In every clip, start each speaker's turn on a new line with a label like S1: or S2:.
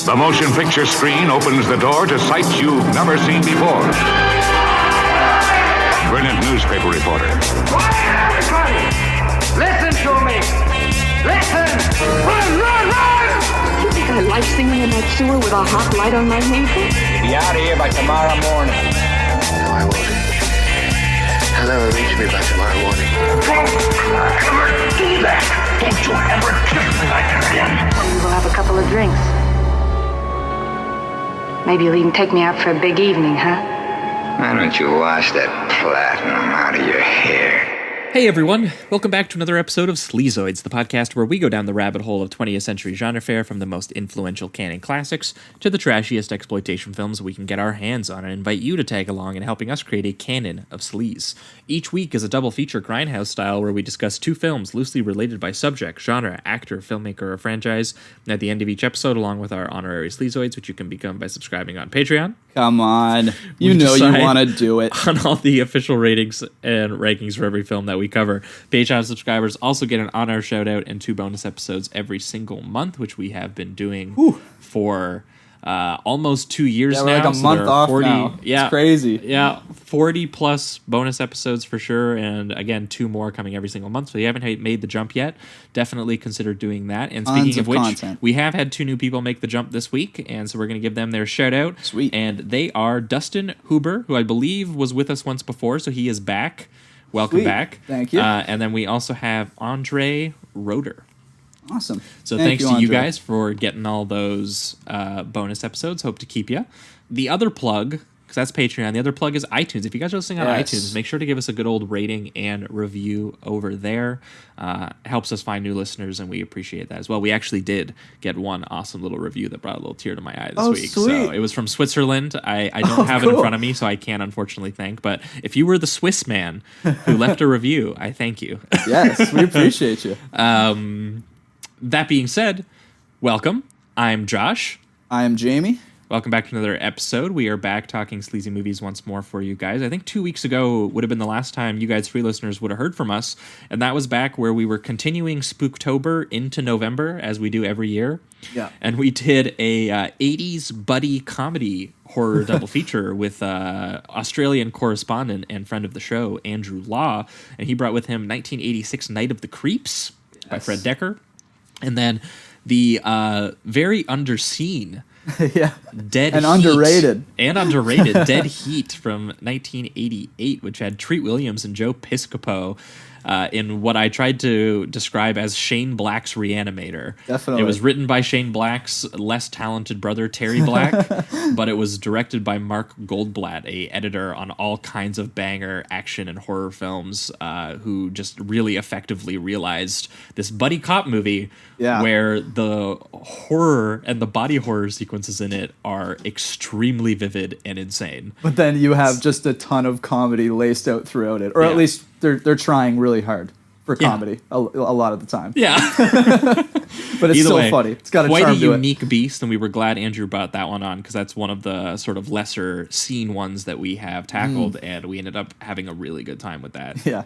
S1: The motion picture screen opens the door to sights you've never seen before. Brilliant newspaper reporter.
S2: Quiet, everybody! Listen to me! Listen! Run!
S3: You think I like singing in that sewer with a hot light on my ankle?
S2: Be out of here by tomorrow morning.
S4: No, I won't. He'll never reach me by tomorrow morning.
S1: Don't ever do that! Don't you ever kiss me like that again!
S3: Maybe we'll have a couple of drinks. Maybe you'll even take me out for a big evening, huh?
S4: Why don't you wash that platinum out of your hair?
S5: Hey everyone, welcome back to another episode of Sleazoids, the podcast where we go down the rabbit hole of 20th century genre fare from the most influential canon classics to the trashiest exploitation films we can get our hands on and invite you to tag along in helping us create a canon of sleaze. Each week is a double feature grindhouse style where we discuss two films loosely related by subject, genre, actor, filmmaker, or franchise, and at the end of each episode along with our honorary Sleazoids, which you can become by subscribing on Patreon.
S6: Come on. You know you want to do it.
S5: On all the official ratings and rankings for every film that we cover. Patreon subscribers also get an on-air shout-out and 2 bonus episodes every single month, which we have been doing for almost 2 years now.
S6: We're like a month off 40, now.
S5: Yeah,
S6: it's crazy.
S5: Yeah, 40-plus bonus episodes for sure, and again, 2 more coming every single month. So if you haven't made the jump yet, definitely consider doing that. And speaking of which,
S6: content.
S5: We have had 2 new people make the jump this week, and so we're going to give them their shout-out.
S6: Sweet.
S5: And they are Dustin Huber, who I believe was with us once before, so he is back. Welcome back.
S6: Thank you.
S5: And then we also have Andre Roeder.
S6: Awesome.
S5: So thanks to you guys for getting all those bonus episodes. Hope to keep you. The other plug, because that's Patreon, the other plug is iTunes. If you guys are listening on iTunes, make sure to give us a good old rating and review over there. Helps us find new listeners, and we appreciate that as well. We actually did get one awesome little review that brought a little tear to my eye this week.
S6: Sweet.
S5: So it was from Switzerland. I don't have it in front of me, so I can't unfortunately thank. But if you were the Swiss man who left a review, I thank you.
S6: Yes, we appreciate you.
S5: That being said, welcome. I'm Josh.
S6: I am Jamie.
S5: Welcome back to another episode. We are back talking sleazy movies once more for you guys. I think 2 weeks ago would have been the last time you guys, free listeners, would have heard from us. And that was back where we were continuing Spooktober into November, as we do every year.
S6: Yeah.
S5: And we did a 80s buddy comedy horror double feature with Australian correspondent and friend of the show, Andrew Law. And he brought with him 1986 Night of the Creeps by Fred Decker. And then the very underseen Dead
S6: and
S5: Heat,
S6: underrated
S5: Dead Heat from 1988, which had Treat Williams and Joe Piscopo in what I tried to describe as Shane Black's Reanimator.
S6: Definitely.
S5: It was written by Shane Black's less talented brother, Terry Black, but it was directed by Mark Goldblatt, a editor on all kinds of banger action and horror films, who just really effectively realized this buddy cop movie where the horror and the body horror sequences in it are extremely vivid and insane.
S6: But then you have just a ton of comedy laced out throughout it. Or at least they're trying really hard for comedy a lot of the time.
S5: Yeah.
S6: But it's
S5: Either
S6: still
S5: way,
S6: funny. It's got a
S5: quite
S6: charm
S5: a
S6: to it.
S5: unique beast, and we were glad Andrew brought that one on because that's one of the sort of lesser seen ones that we have tackled, and we ended up having a really good time with that.
S6: Yeah.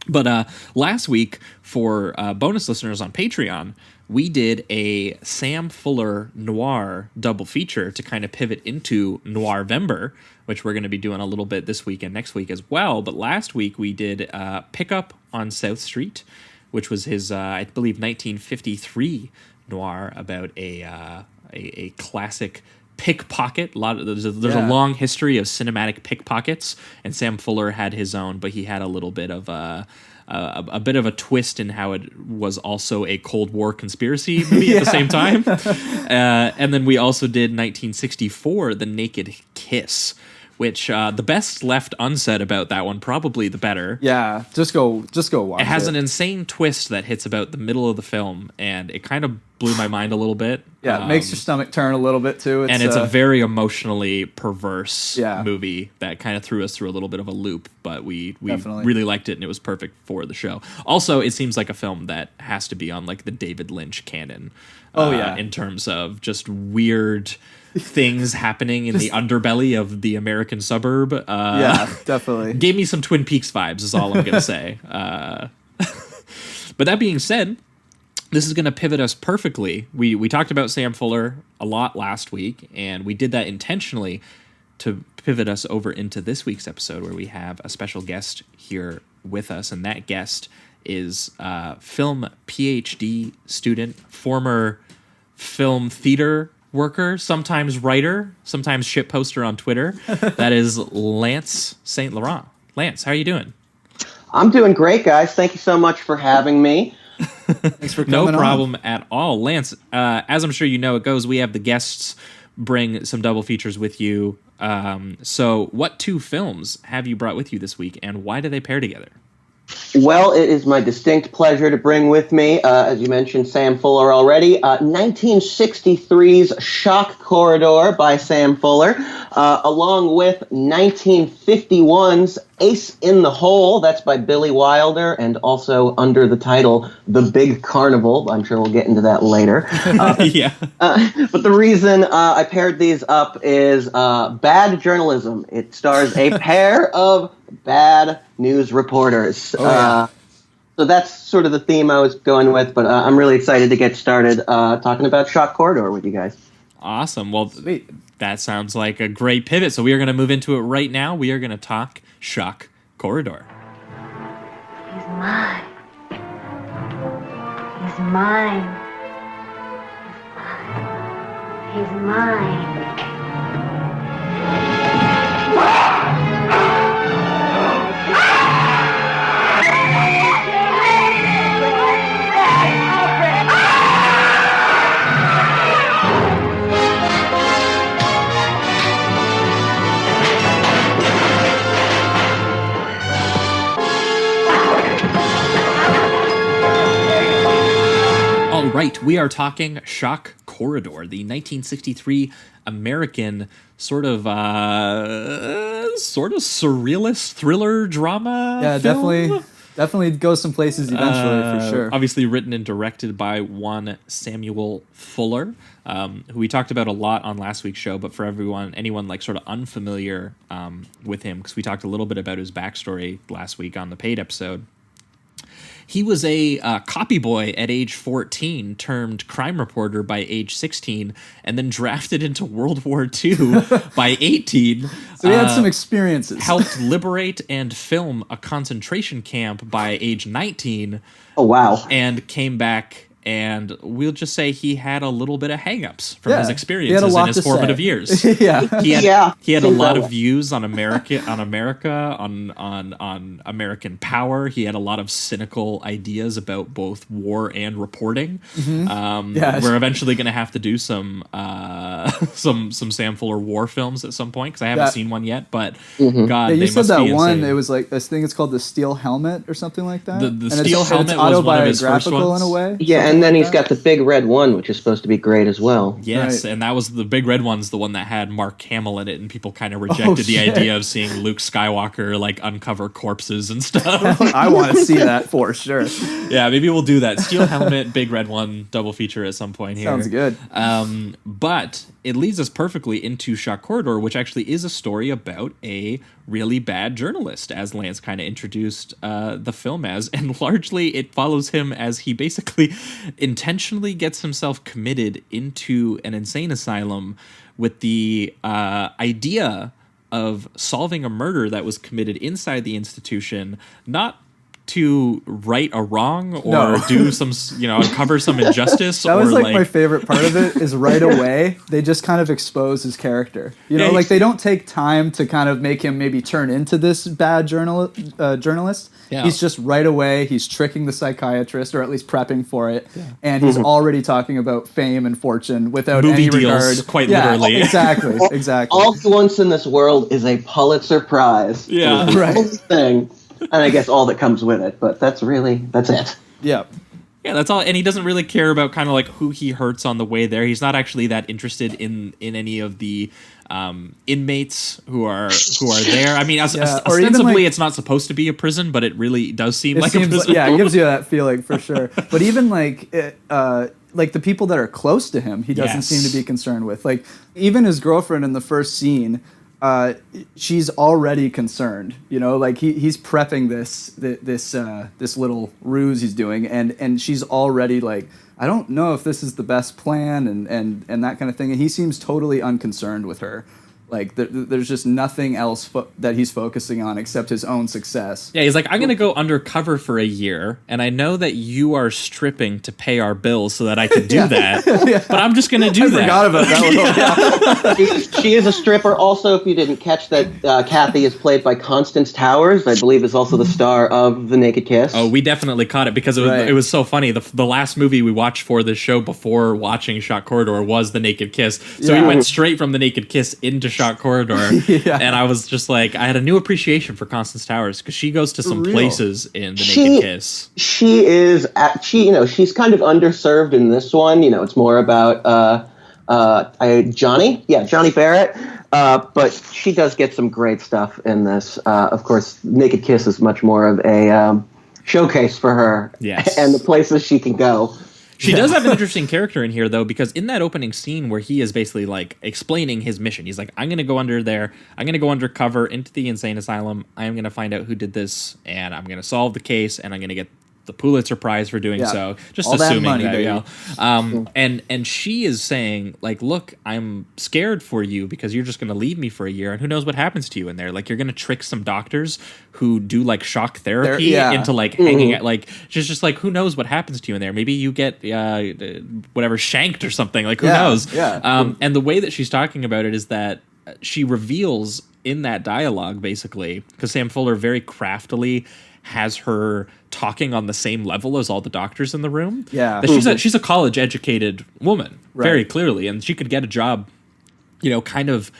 S5: But last week, for bonus listeners on Patreon, we did a Sam Fuller noir double feature to kind of pivot into Noirvember, which we're going to be doing a little bit this week and next week as well. But last week we did Pickup on South Street, which was his, I believe, 1953 noir about a classic pickpocket. There's a long history of cinematic pickpockets, and Sam Fuller had his own, but he had a little bit of a bit of a twist in how it was also a Cold War conspiracy movie at the same time. And then we also did 1964, The Naked Kiss, which the best left unsaid about that one, probably the better.
S6: Yeah, just go watch it.
S5: It has an insane twist that hits about the middle of the film, and it kind of blew my mind a little bit.
S6: Yeah, it makes your stomach turn a little bit too.
S5: It's a very emotionally perverse movie that kind of threw us through a little bit of a loop, but we really liked it, and it was perfect for the show. Also, it seems like a film that has to be on like the David Lynch canon. In terms of just weird things happening in the underbelly of the American suburb.
S6: Yeah, definitely.
S5: Gave me some Twin Peaks vibes, is all I'm going to say. But that being said, this is going to pivot us perfectly. We talked about Sam Fuller a lot last week, and we did that intentionally to pivot us over into this week's episode, where we have a special guest here with us, and that guest is film PhD student, former film theater worker, sometimes writer, sometimes shit poster on Twitter. That is Lance St. Laurent. Lance, how are you doing?
S7: I'm doing great, guys. Thank you so much for having me.
S6: Thanks for coming
S5: No problem at all. Lance, as I'm sure you know it goes, we have the guests bring some double features with you. So what 2 films have you brought with you this week, and why do they pair together?
S7: Well, it is my distinct pleasure to bring with me, as you mentioned, Sam Fuller already, 1963's Shock Corridor by Sam Fuller, along with 1951's Ace in the Hole, that's by Billy Wilder, and also under the title The Big Carnival. I'm sure we'll get into that later.
S5: Yeah.
S7: But the reason I paired these up is bad journalism. It stars a pair of bad news reporters. So that's sort of the theme I was going with, but I'm really excited to get started talking about Shock Corridor with you guys.
S5: Awesome. Well,
S6: Sweet.
S5: that sounds like a great pivot. So we are going to move into it right now. We are going to talk Shock Corridor.
S8: He's mine. He's mine. He's mine.
S5: All right, we are talking Shock Corridor, the 1963 American sort of surrealist thriller drama.
S6: Yeah,
S5: film.
S6: definitely goes some places eventually for sure.
S5: Obviously written and directed by one Samuel Fuller, who we talked about a lot on last week's show, but for anyone like sort of unfamiliar with him, because we talked a little bit about his backstory last week on the paid episode. He was a copy boy at age 14, termed crime reporter by age 16, and then drafted into World War II by 18.
S6: So he had some experiences.
S5: Helped liberate and film a concentration camp by age 19.
S7: Oh, wow.
S5: And came back, and we'll just say he had a little bit of hang-ups from his
S6: He had a
S5: experiences
S6: lot
S5: in his
S6: to
S5: formative
S6: say.
S5: years.
S6: Yeah.
S5: He had a
S7: seems
S5: lot
S7: that
S5: of
S7: way.
S5: views on America, on American power. He had a lot of cynical ideas about both war and reporting.
S6: Yes.
S5: We're eventually going to have to do some Sam Fuller war films at some point, because I haven't seen one yet. But God,
S6: Yeah,
S5: they
S6: you said
S5: must
S6: that
S5: be
S6: one.
S5: insane.
S6: It was like this thing. It's called the Steel Helmet or something like that.
S5: The
S6: And
S5: Steel
S6: it's
S5: Helmet was one of his first
S6: autobiographical
S5: ones.
S6: in a way.
S7: Yeah, and then he's got the Big Red One, which is supposed to be great as well.
S5: Yes,
S6: Right.
S5: and that was the Big Red one's the one that had Mark Hamill in it, and people kind of rejected the
S6: shit.
S5: idea of seeing Luke Skywalker like uncover corpses and stuff.
S6: I want to see that for sure.
S5: Yeah, maybe we'll do that. Steel Helmet, Big Red One double feature at some point here.
S6: Sounds good.
S5: But it leads us perfectly into Shock Corridor, which actually is a story about a really bad journalist, as Lance kind of introduced the film as. And largely it follows him as he basically intentionally gets himself committed into an insane asylum with the idea of solving a murder that was committed inside the institution, not to right a wrong or
S6: No.
S5: do some, uncover some injustice.
S6: That was
S5: or
S6: like my favorite part of it is right away they just kind of expose his character. Like they don't take time to kind of make him maybe turn into this bad journalist.
S5: Yeah.
S6: He's just right away, he's tricking the psychiatrist, or at least prepping for it. Yeah. And he's already talking about fame and fortune without
S5: Movie
S6: any
S5: deals,
S6: regard.
S5: quite
S6: Yeah,
S5: literally.
S6: Exactly. Exactly.
S7: All he wants in this world is a Pulitzer Prize.
S5: Yeah.
S7: It is the
S6: Right.
S7: only thing. And I guess all that comes with it, but that's it.
S6: Yeah.
S5: Yeah, that's all. And he doesn't really care about kind of like who he hurts on the way there. He's not actually that interested in any of the inmates who are there. I mean,
S6: or even,
S5: ostensibly,
S6: like-
S5: it's not supposed to be a prison, but it really does seem
S6: It
S5: like a
S6: seems
S5: prison.
S6: it gives you that feeling for sure. But even like the people that are close to him, he doesn't
S5: Yes.
S6: seem to be concerned with. Like even his girlfriend in the first scene, she's already concerned, like he's prepping this little ruse he's doing, and she's already like, I don't know if this is the best plan, and that kind of thing, and he seems totally unconcerned with her. Like there's just nothing else that he's focusing on except his own success.
S5: Yeah, he's like, I'm going to go undercover for a year, and I know that you are stripping to pay our bills so that I can do that, but I'm just going to do that.
S6: I forgot about that one.
S7: She is a stripper. Also, if you didn't catch that, Kathy is played by Constance Towers, I believe is also the star of The Naked Kiss.
S5: Oh, we definitely caught it because it was so funny. The last movie we watched for this show before watching Shock Corridor was The Naked Kiss. So we went straight from The Naked Kiss into Shock Corridor. And I was just like, I had a new appreciation for Constance Towers because she goes to some places in The Naked Kiss.
S7: She's kind of underserved in this one. It's more about Johnny Barrett. But she does get some great stuff in this. Of course, Naked Kiss is much more of a showcase for her and the places she can go.
S5: She does have an interesting character in here, though, because in that opening scene where he is basically like explaining his mission, he's like, I'm going to go under there. I'm going to go undercover into the insane asylum. I'm going to find out who did this, and I'm going to solve the case, and I'm going to get the Pulitzer Prize for doing so. Just all assuming that, and she is saying, like, look, I'm scared for you because you're just going to leave me for a year, and who knows what happens to you in there. Like, you're going to trick some doctors who do like shock therapy into like hanging at, like, just like, who knows what happens to you in there. Maybe you get whatever shanked or something. Like, who knows? And the way that she's talking about it is that she reveals in that dialogue, basically, because Sam Fuller very craftily has her talking on the same level as all the doctors in the room.
S6: Yeah.
S5: That she's a college educated woman, very clearly, and she could get a job, kind of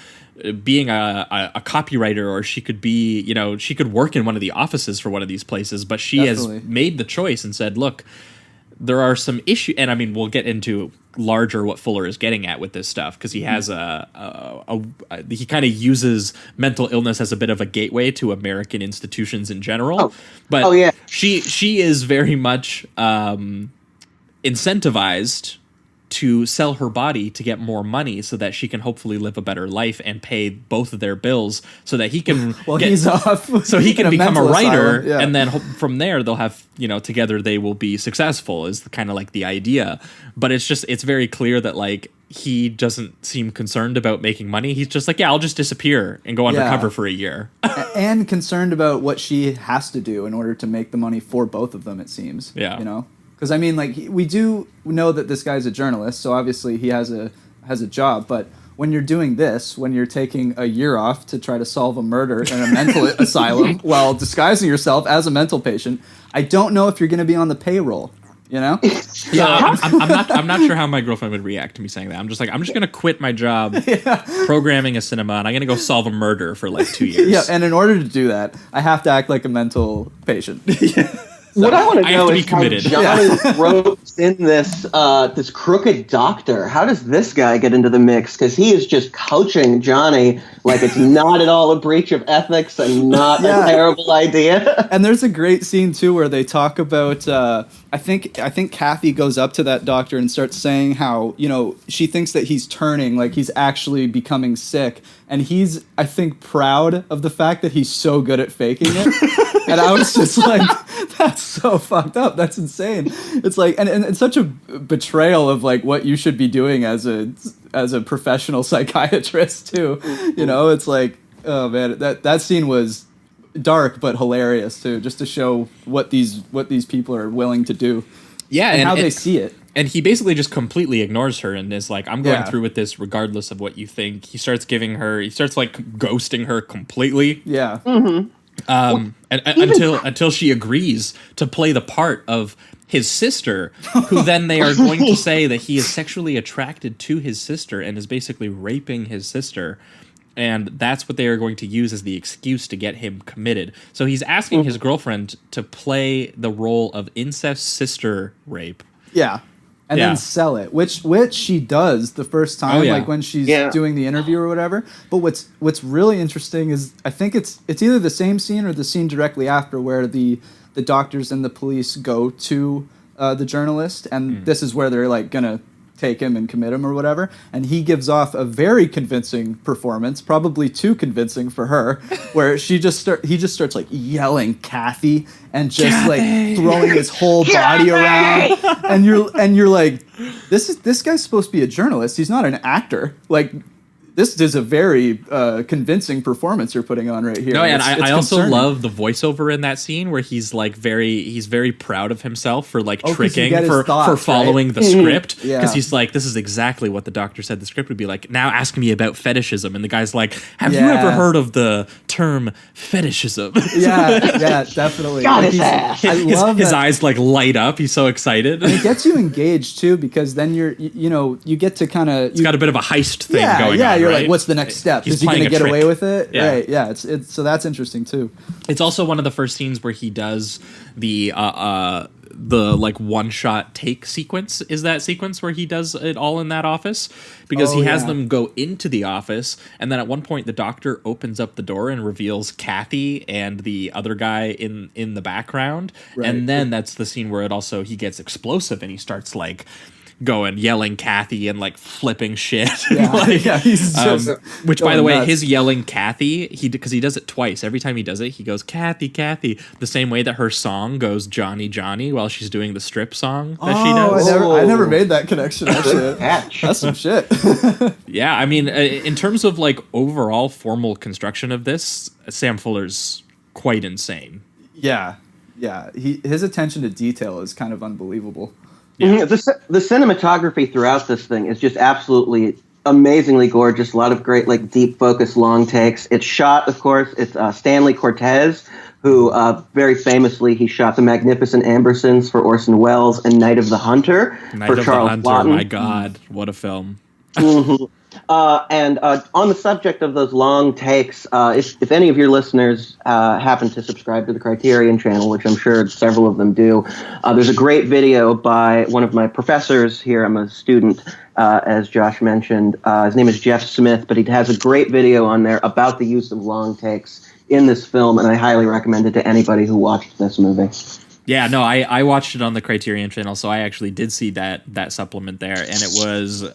S5: being a copywriter, or she could be, she could work in one of the offices for one of these places, but she has made the choice and said, look, there are some issues, and I mean, we'll get into larger what Fuller is getting at with this stuff, because he has he kind of uses mental illness as a bit of a gateway to American institutions in general. She is very much incentivized to sell her body to get more money so that she can hopefully live a better life and pay both of their bills so that he can
S6: he's off.
S5: So he can become a writer, and then from there they'll have, together they will be successful is kind of like the idea. But it's very clear that like he doesn't seem concerned about making money. He's just like, I'll just disappear and go undercover for a year.
S6: And concerned about what she has to do in order to make the money for both of them, it seems.
S5: Yeah.
S6: Because I mean, like, we do know that this guy's a journalist, so obviously he has a job. But when you're doing this, when you're taking a year off to try to solve a murder in a mental asylum while disguising yourself as a mental patient, I don't know if you're going to be on the payroll.
S5: Yeah, I'm not sure how my girlfriend would react to me saying that. I'm just going to quit my job programming a cinema, and I'm going to go solve a murder for like 2 years.
S6: Yeah, and in order to do that, I have to act like a mental patient.
S7: What I want to know
S5: is
S7: how Johnny ropes in this crooked doctor. How does this guy get into the mix? Because he is just coaching Johnny like it's not at all a breach of ethics and not a terrible idea.
S6: And there's a great scene too where they talk about. I think Kathy goes up to that doctor and starts saying how she thinks that he's turning, like he's actually becoming sick, and he's, I think, proud of the fact that he's so good at faking it. And I was just like, that's so fucked up. That's insane. It's like, and it's such a betrayal of like what you should be doing as a professional psychiatrist too. It's like, oh man, that scene was dark but hilarious too, just to show what these people are willing to do.
S5: Yeah,
S6: and how they see it.
S5: And he basically just completely ignores her and is like, I'm going through with this regardless of what you think. He starts like ghosting her completely.
S6: Yeah.
S7: Mm-hmm.
S5: Until she agrees to play the part of his sister, who then they are going to say that he is sexually attracted to his sister and is basically raping his sister. And that's what they are going to use as the excuse to get him committed. So he's asking his girlfriend to play the role of incest sister rape.
S6: Yeah. And then sell it, which she does the first time, like when she's doing the interview or whatever. But what's really interesting is I think it's either the same scene or the scene directly after where the doctors and the police go to the journalist, and this is where they're like gonna take him and commit him or whatever. And he gives off a very convincing performance, probably too convincing for her, where he just starts like yelling Kathy and just like throwing his whole body around. And you're like, this guy's supposed to be a journalist. He's not an actor. Like, this is a very convincing performance you're putting on right here.
S5: No, and I also
S6: concerning.
S5: love the voiceover in that scene where he's like he's very proud of himself for like
S6: 'cause you
S5: tricking
S6: get his
S5: for
S6: thoughts,
S5: following the script.
S6: Yeah.
S5: Because he's like, this is exactly what the doctor said the script would be like. Now ask me about fetishism. And the guy's like, have you ever heard of the term fetishism?
S6: Yeah, definitely.
S7: Got his
S6: He's-
S7: ass.
S6: I love
S5: his
S6: that.
S5: eyes like light up. He's so excited.
S6: It gets you engaged too, because then you get to kind of
S5: It's got a bit of a heist thing going on.
S6: Yeah, you're
S5: right?
S6: like, what's the next step?
S5: He's
S6: Is he going
S5: playing
S6: to
S5: a
S6: get away
S5: trick.
S6: with it?
S5: Yeah.
S6: Right. Yeah. It's so that's interesting too.
S5: It's also one of the first scenes where he does the like one shot take sequence. Is that sequence where he does it all in that office? Because he has them go into the office, and then at one point the doctor opens up the door and reveals Kathy and the other guy in the background.
S6: Right.
S5: And then that's the scene where he gets explosive and he starts like going yelling Kathy and like flipping shit.
S6: Yeah,
S5: Like,
S6: yeah, he's just
S5: which by
S6: going
S5: the way,
S6: nuts.
S5: his yelling Kathy, because he does it twice. Every time he does it, he goes Kathy, Kathy, the same way that her song goes Johnny, Johnny while she's doing the strip song that she does.
S6: I never made that connection. Actually,
S7: Catch.
S6: that's some shit.
S5: Yeah, I mean, in terms of like overall formal construction of this, Sam Fuller's quite insane.
S6: Yeah. His attention to detail is kind of unbelievable.
S7: Mhm. The cinematography throughout this thing is just absolutely amazingly gorgeous. A lot of great, like, deep focus, long takes. It's shot, of course. It's Stanley Cortez, who very famously he shot The Magnificent Ambersons for Orson Welles and Night of the Hunter
S5: Night
S7: for
S5: of
S7: Charles
S5: the Hunter,
S7: Lawton.
S5: my God, what a film.
S7: And on the subject of those long takes, if any of your listeners happen to subscribe to the Criterion channel, which I'm sure several of them do, there's a great video by one of my professors here. I'm a student, as Josh mentioned. His name is Jeff Smith, but he has a great video on there about the use of long takes in this film, and I highly recommend it to anybody who watched this movie.
S5: Yeah, no, I watched it on the Criterion channel, so I actually did see that supplement there, and it was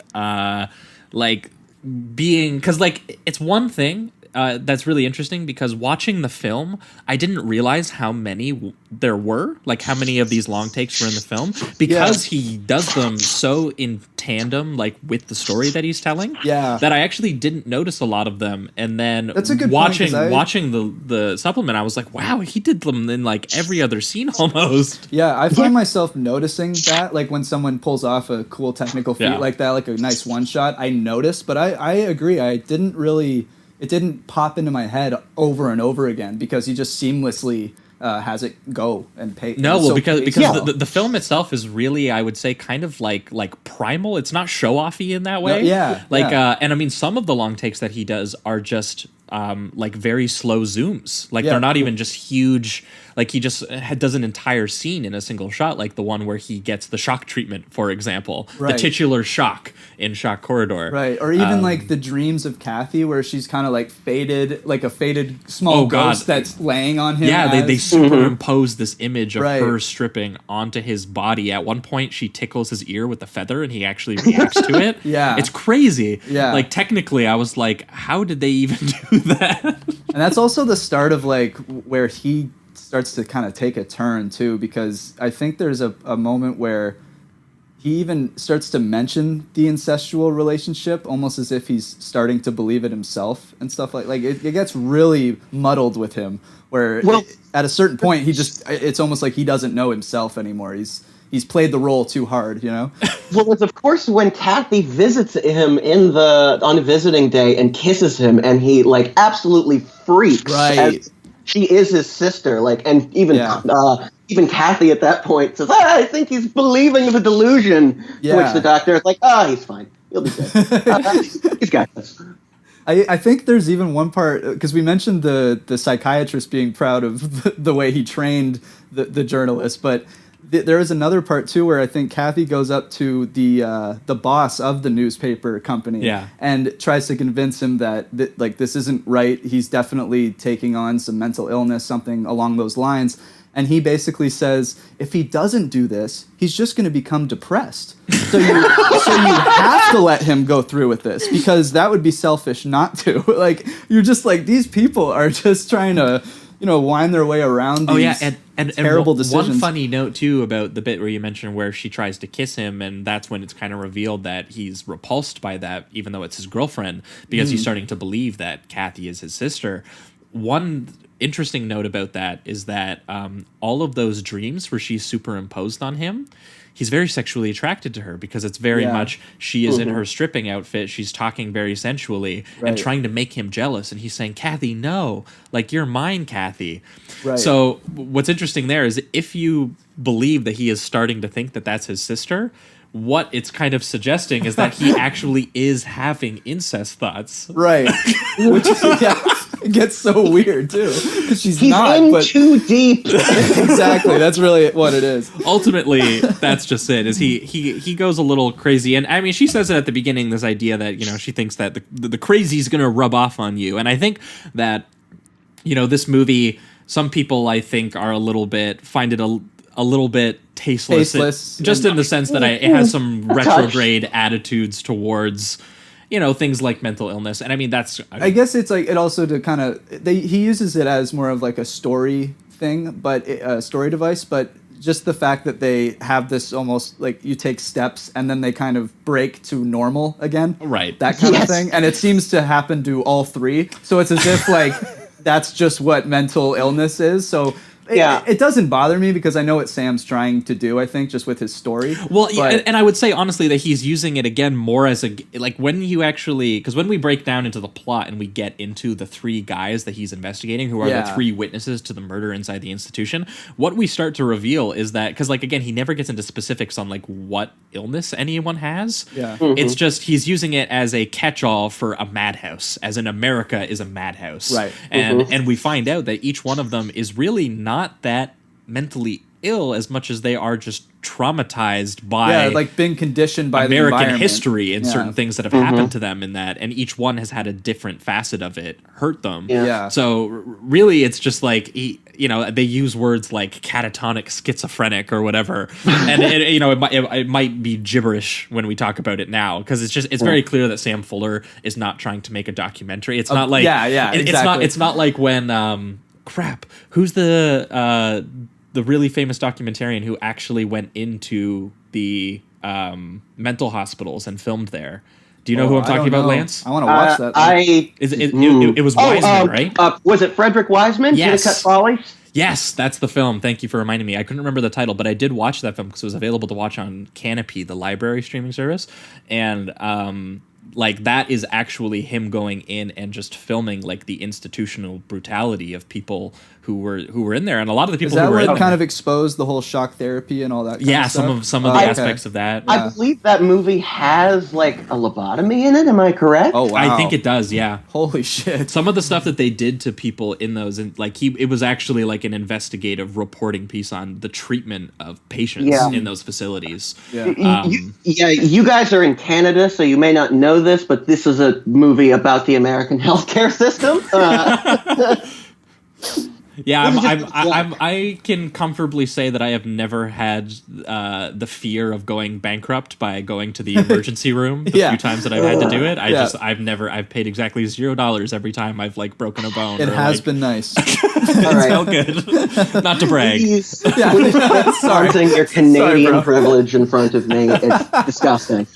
S5: like being, because like it's one thing that's really interesting, because watching the film, I didn't realize how many there were, like how many of these long takes were in the film, because he does them so in tandem, like with the story that he's telling.
S6: Yeah.
S5: That I actually didn't notice a lot of them, and then
S6: That's a good point, 'cause
S5: watching the supplement, I was like, wow, he did them in like every other scene almost.
S6: Yeah, I find myself noticing that, like when someone pulls off a cool technical feat
S5: Yeah.
S6: like that, like a nice one shot, I notice. But I agree, it didn't pop into my head over and over again, because he just seamlessly has it go and pay.
S5: No,
S6: it's
S5: well,
S6: so
S5: because
S6: paced.
S5: the film itself is really, I would say, kind of like primal. It's not show offy in that way.
S6: yeah, yeah.
S5: And I mean, some of the long takes that he does are just like very slow zooms. Like
S6: Yeah.
S5: they're not even just huge. Like he just does an entire scene in a single shot, like the one where he gets the shock treatment, for example,
S6: Right.
S5: the titular shock in Shock Corridor.
S6: Right, or even like the dreams of Kathy, where she's kind of like faded, like a faded small
S5: Oh, God.
S6: ghost that's laying on him.
S5: Yeah, they
S6: as-
S5: superimpose this image of
S6: Right.
S5: her stripping onto his body. At one point, she tickles his ear with a feather, and he actually reacts to it.
S6: Yeah.
S5: It's crazy.
S6: Yeah.
S5: Like, technically, I was like, how did they even do that?
S6: And that's also the start of like where he starts to kind of take a turn too, because I think there's a moment where he even starts to mention the incestual relationship, almost as if he's starting to believe it himself and stuff like it gets really muddled with him, where at a certain point it's almost like he doesn't know himself anymore. He's played the role too hard, you know?
S7: Well, it's of course when Kathy visits him on a visiting day and kisses him, and he like absolutely freaks.
S6: Right.
S7: As she is his sister, like, and even even Kathy at that point says, "I think he's believing the delusion." To
S6: Yeah.
S7: which the doctor is like, he's fine. He'll be good. He's got this."
S6: I think there's even one part, because we mentioned the psychiatrist being proud of the way he trained the journalist, but there is another part too where I think Kathy goes up to the boss of the newspaper company and tries to convince him that like this isn't right. He's definitely taking on some mental illness, something along those lines. And he basically says, if he doesn't do this, he's just going to become depressed. So you have to let him go through with this, because that would be selfish not to. Like, you're just like, these people are just trying to, wind their way around these terrible decisions.
S5: One funny note, too, about the bit where you mentioned where she tries to kiss him, and that's when it's kind of revealed that he's repulsed by that, even though it's his girlfriend, because he's starting to believe that Kathy is his sister. One interesting note about that is that all of those dreams where she's superimposed on him, he's very sexually attracted to her, because it's very much she is in her stripping outfit, she's talking very sensually and trying to make him jealous, and he's saying, Kathy, no, like, you're mine, Kathy. Right. So what's interesting there is, if you believe that he is starting to think that that's his sister, what it's kind of suggesting is that he actually is having incest thoughts.
S6: Right. Which it gets so weird too, because he's
S7: in too deep.
S6: Exactly, that's really what it is.
S5: Ultimately, that's just it. Is he goes a little crazy, and I mean, she says it at the beginning. This idea that she thinks that the crazy's going to rub off on you, and I think that this movie, some people I think are find it a little bit tasteless, just in the sense that it has some retrograde attitudes towards things like mental illness. And I mean, that's
S6: I guess it's like, it also to kind of he uses it as more of like a story thing, but a story device, but just the fact that they have this almost like you take steps and then they kind of break to normal again,
S5: right?
S6: That kind of thing, and it seems to happen to all three. So it's as if like that's just what mental illness is. So it doesn't bother me, because I know what Sam's trying to do, I think, just with his story.
S5: Well, and I would say, honestly, that he's using it, again, more as when you actually... Because when we break down into the plot and we get into the three guys that he's investigating, who are the three witnesses to the murder inside the institution, what we start to reveal is that... Because, again, he never gets into specifics on, what illness anyone has.
S6: Yeah.
S7: Mm-hmm.
S5: It's just he's using it as a catch-all for a madhouse, as in America is a madhouse.
S6: Right.
S5: And we find out that each one of them is really not that mentally ill as much as they are just traumatized by
S6: being conditioned by
S5: American
S6: the
S5: history and certain things that have happened to them in that, and each one has had a different facet of it hurt them. So really it's just like they use words like catatonic schizophrenic or whatever, and it might be gibberish when we talk about it now, because it's very clear that Sam Fuller is not trying to make a documentary. It's not like
S6: exactly.
S5: it's not like when who's the really famous documentarian who actually went into the mental hospitals and filmed there? Do you know who I'm talking about, Lance?
S6: I want to watch that.
S5: It was Wiseman, right?
S7: Was it Frederick Wiseman?
S5: Yes.
S7: Cut Follies?
S5: Yes, that's the film. Thank you for reminding me. I couldn't remember the title, but I did watch that film because it was available to watch on Canopy, the library streaming service. And that is actually him going in and just filming the institutional brutality of people who were in there, and a lot of the people who were in there
S6: kind of exposed the whole shock therapy and all that. Kind of stuff?
S5: some of the aspects of that.
S7: I believe that movie has a lobotomy in it. Am I correct?
S6: Oh wow,
S5: I think it does. Yeah.
S6: Holy shit!
S5: Some of the stuff that they did to people in those, and it was actually an investigative reporting piece on the treatment of patients in those facilities.
S6: Yeah.
S7: You guys are in Canada, so you may not know this, but this is a movie about the American healthcare system.
S5: Yeah, I can comfortably say that I have never had the fear of going bankrupt by going to the emergency room the few times that I've had to do it. I've paid exactly $0 every time I've broken a bone.
S6: It has been nice.
S7: All right.
S5: So good. Not to brag.
S7: Please flaunting your Canadian privilege in front of me. It's disgusting.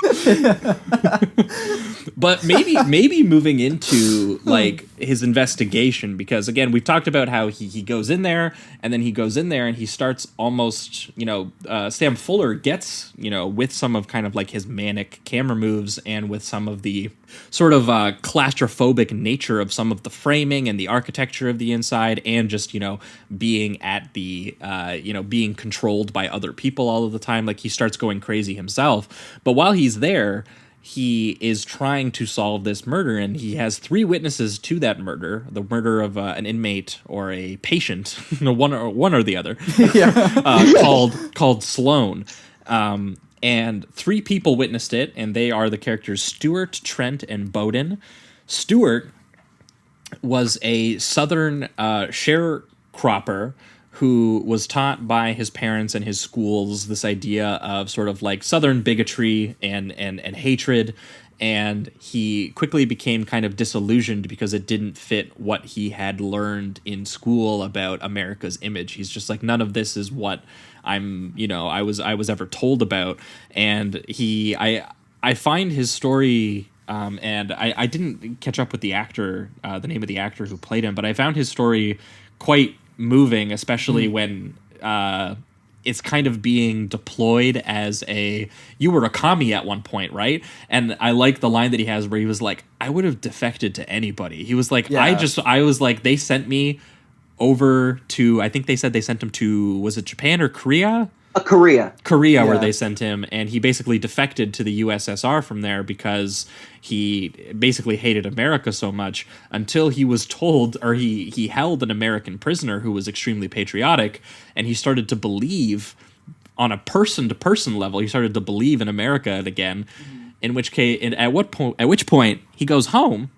S5: But maybe moving into his investigation, because again, we've talked about how he goes in there and then he goes in there and he starts almost, Sam Fuller gets, with some of kind of his manic camera moves and with some of the sort of claustrophobic nature of some of the framing and the architecture of the inside, and just, being at the, being controlled by other people all of the time. He starts going crazy himself. But while he's there, he is trying to solve this murder, and he has three witnesses to that murder, the murder of an inmate or a patient, one or the other, called Sloan. And three people witnessed it, and they are the characters Stewart, Trent, and Bowden. Stewart was a southern sharecropper who was taught by his parents and his schools this idea of sort of like Southern bigotry and hatred. And he quickly became kind of disillusioned because it didn't fit what he had learned in school about America's image. He's just like, none of this is what I was ever told about. And I find his story, and I didn't catch up with the actor, the name of the actor who played him, but I found his story quite moving, especially when it's kind of being deployed as you were a commie at one point, right? And I like the line that he has where he was like, I would have defected to anybody. He was like, I was like, they sent me over to, I think they said they sent him to, was it Japan or Korea?
S7: Korea,
S5: where they sent him, and he basically defected to the USSR from there because he basically hated America so much, until he was told, or he held an American prisoner who was extremely patriotic, and he started to believe on a person-to-person level, he started to believe in America again, in which case, at which point he goes home,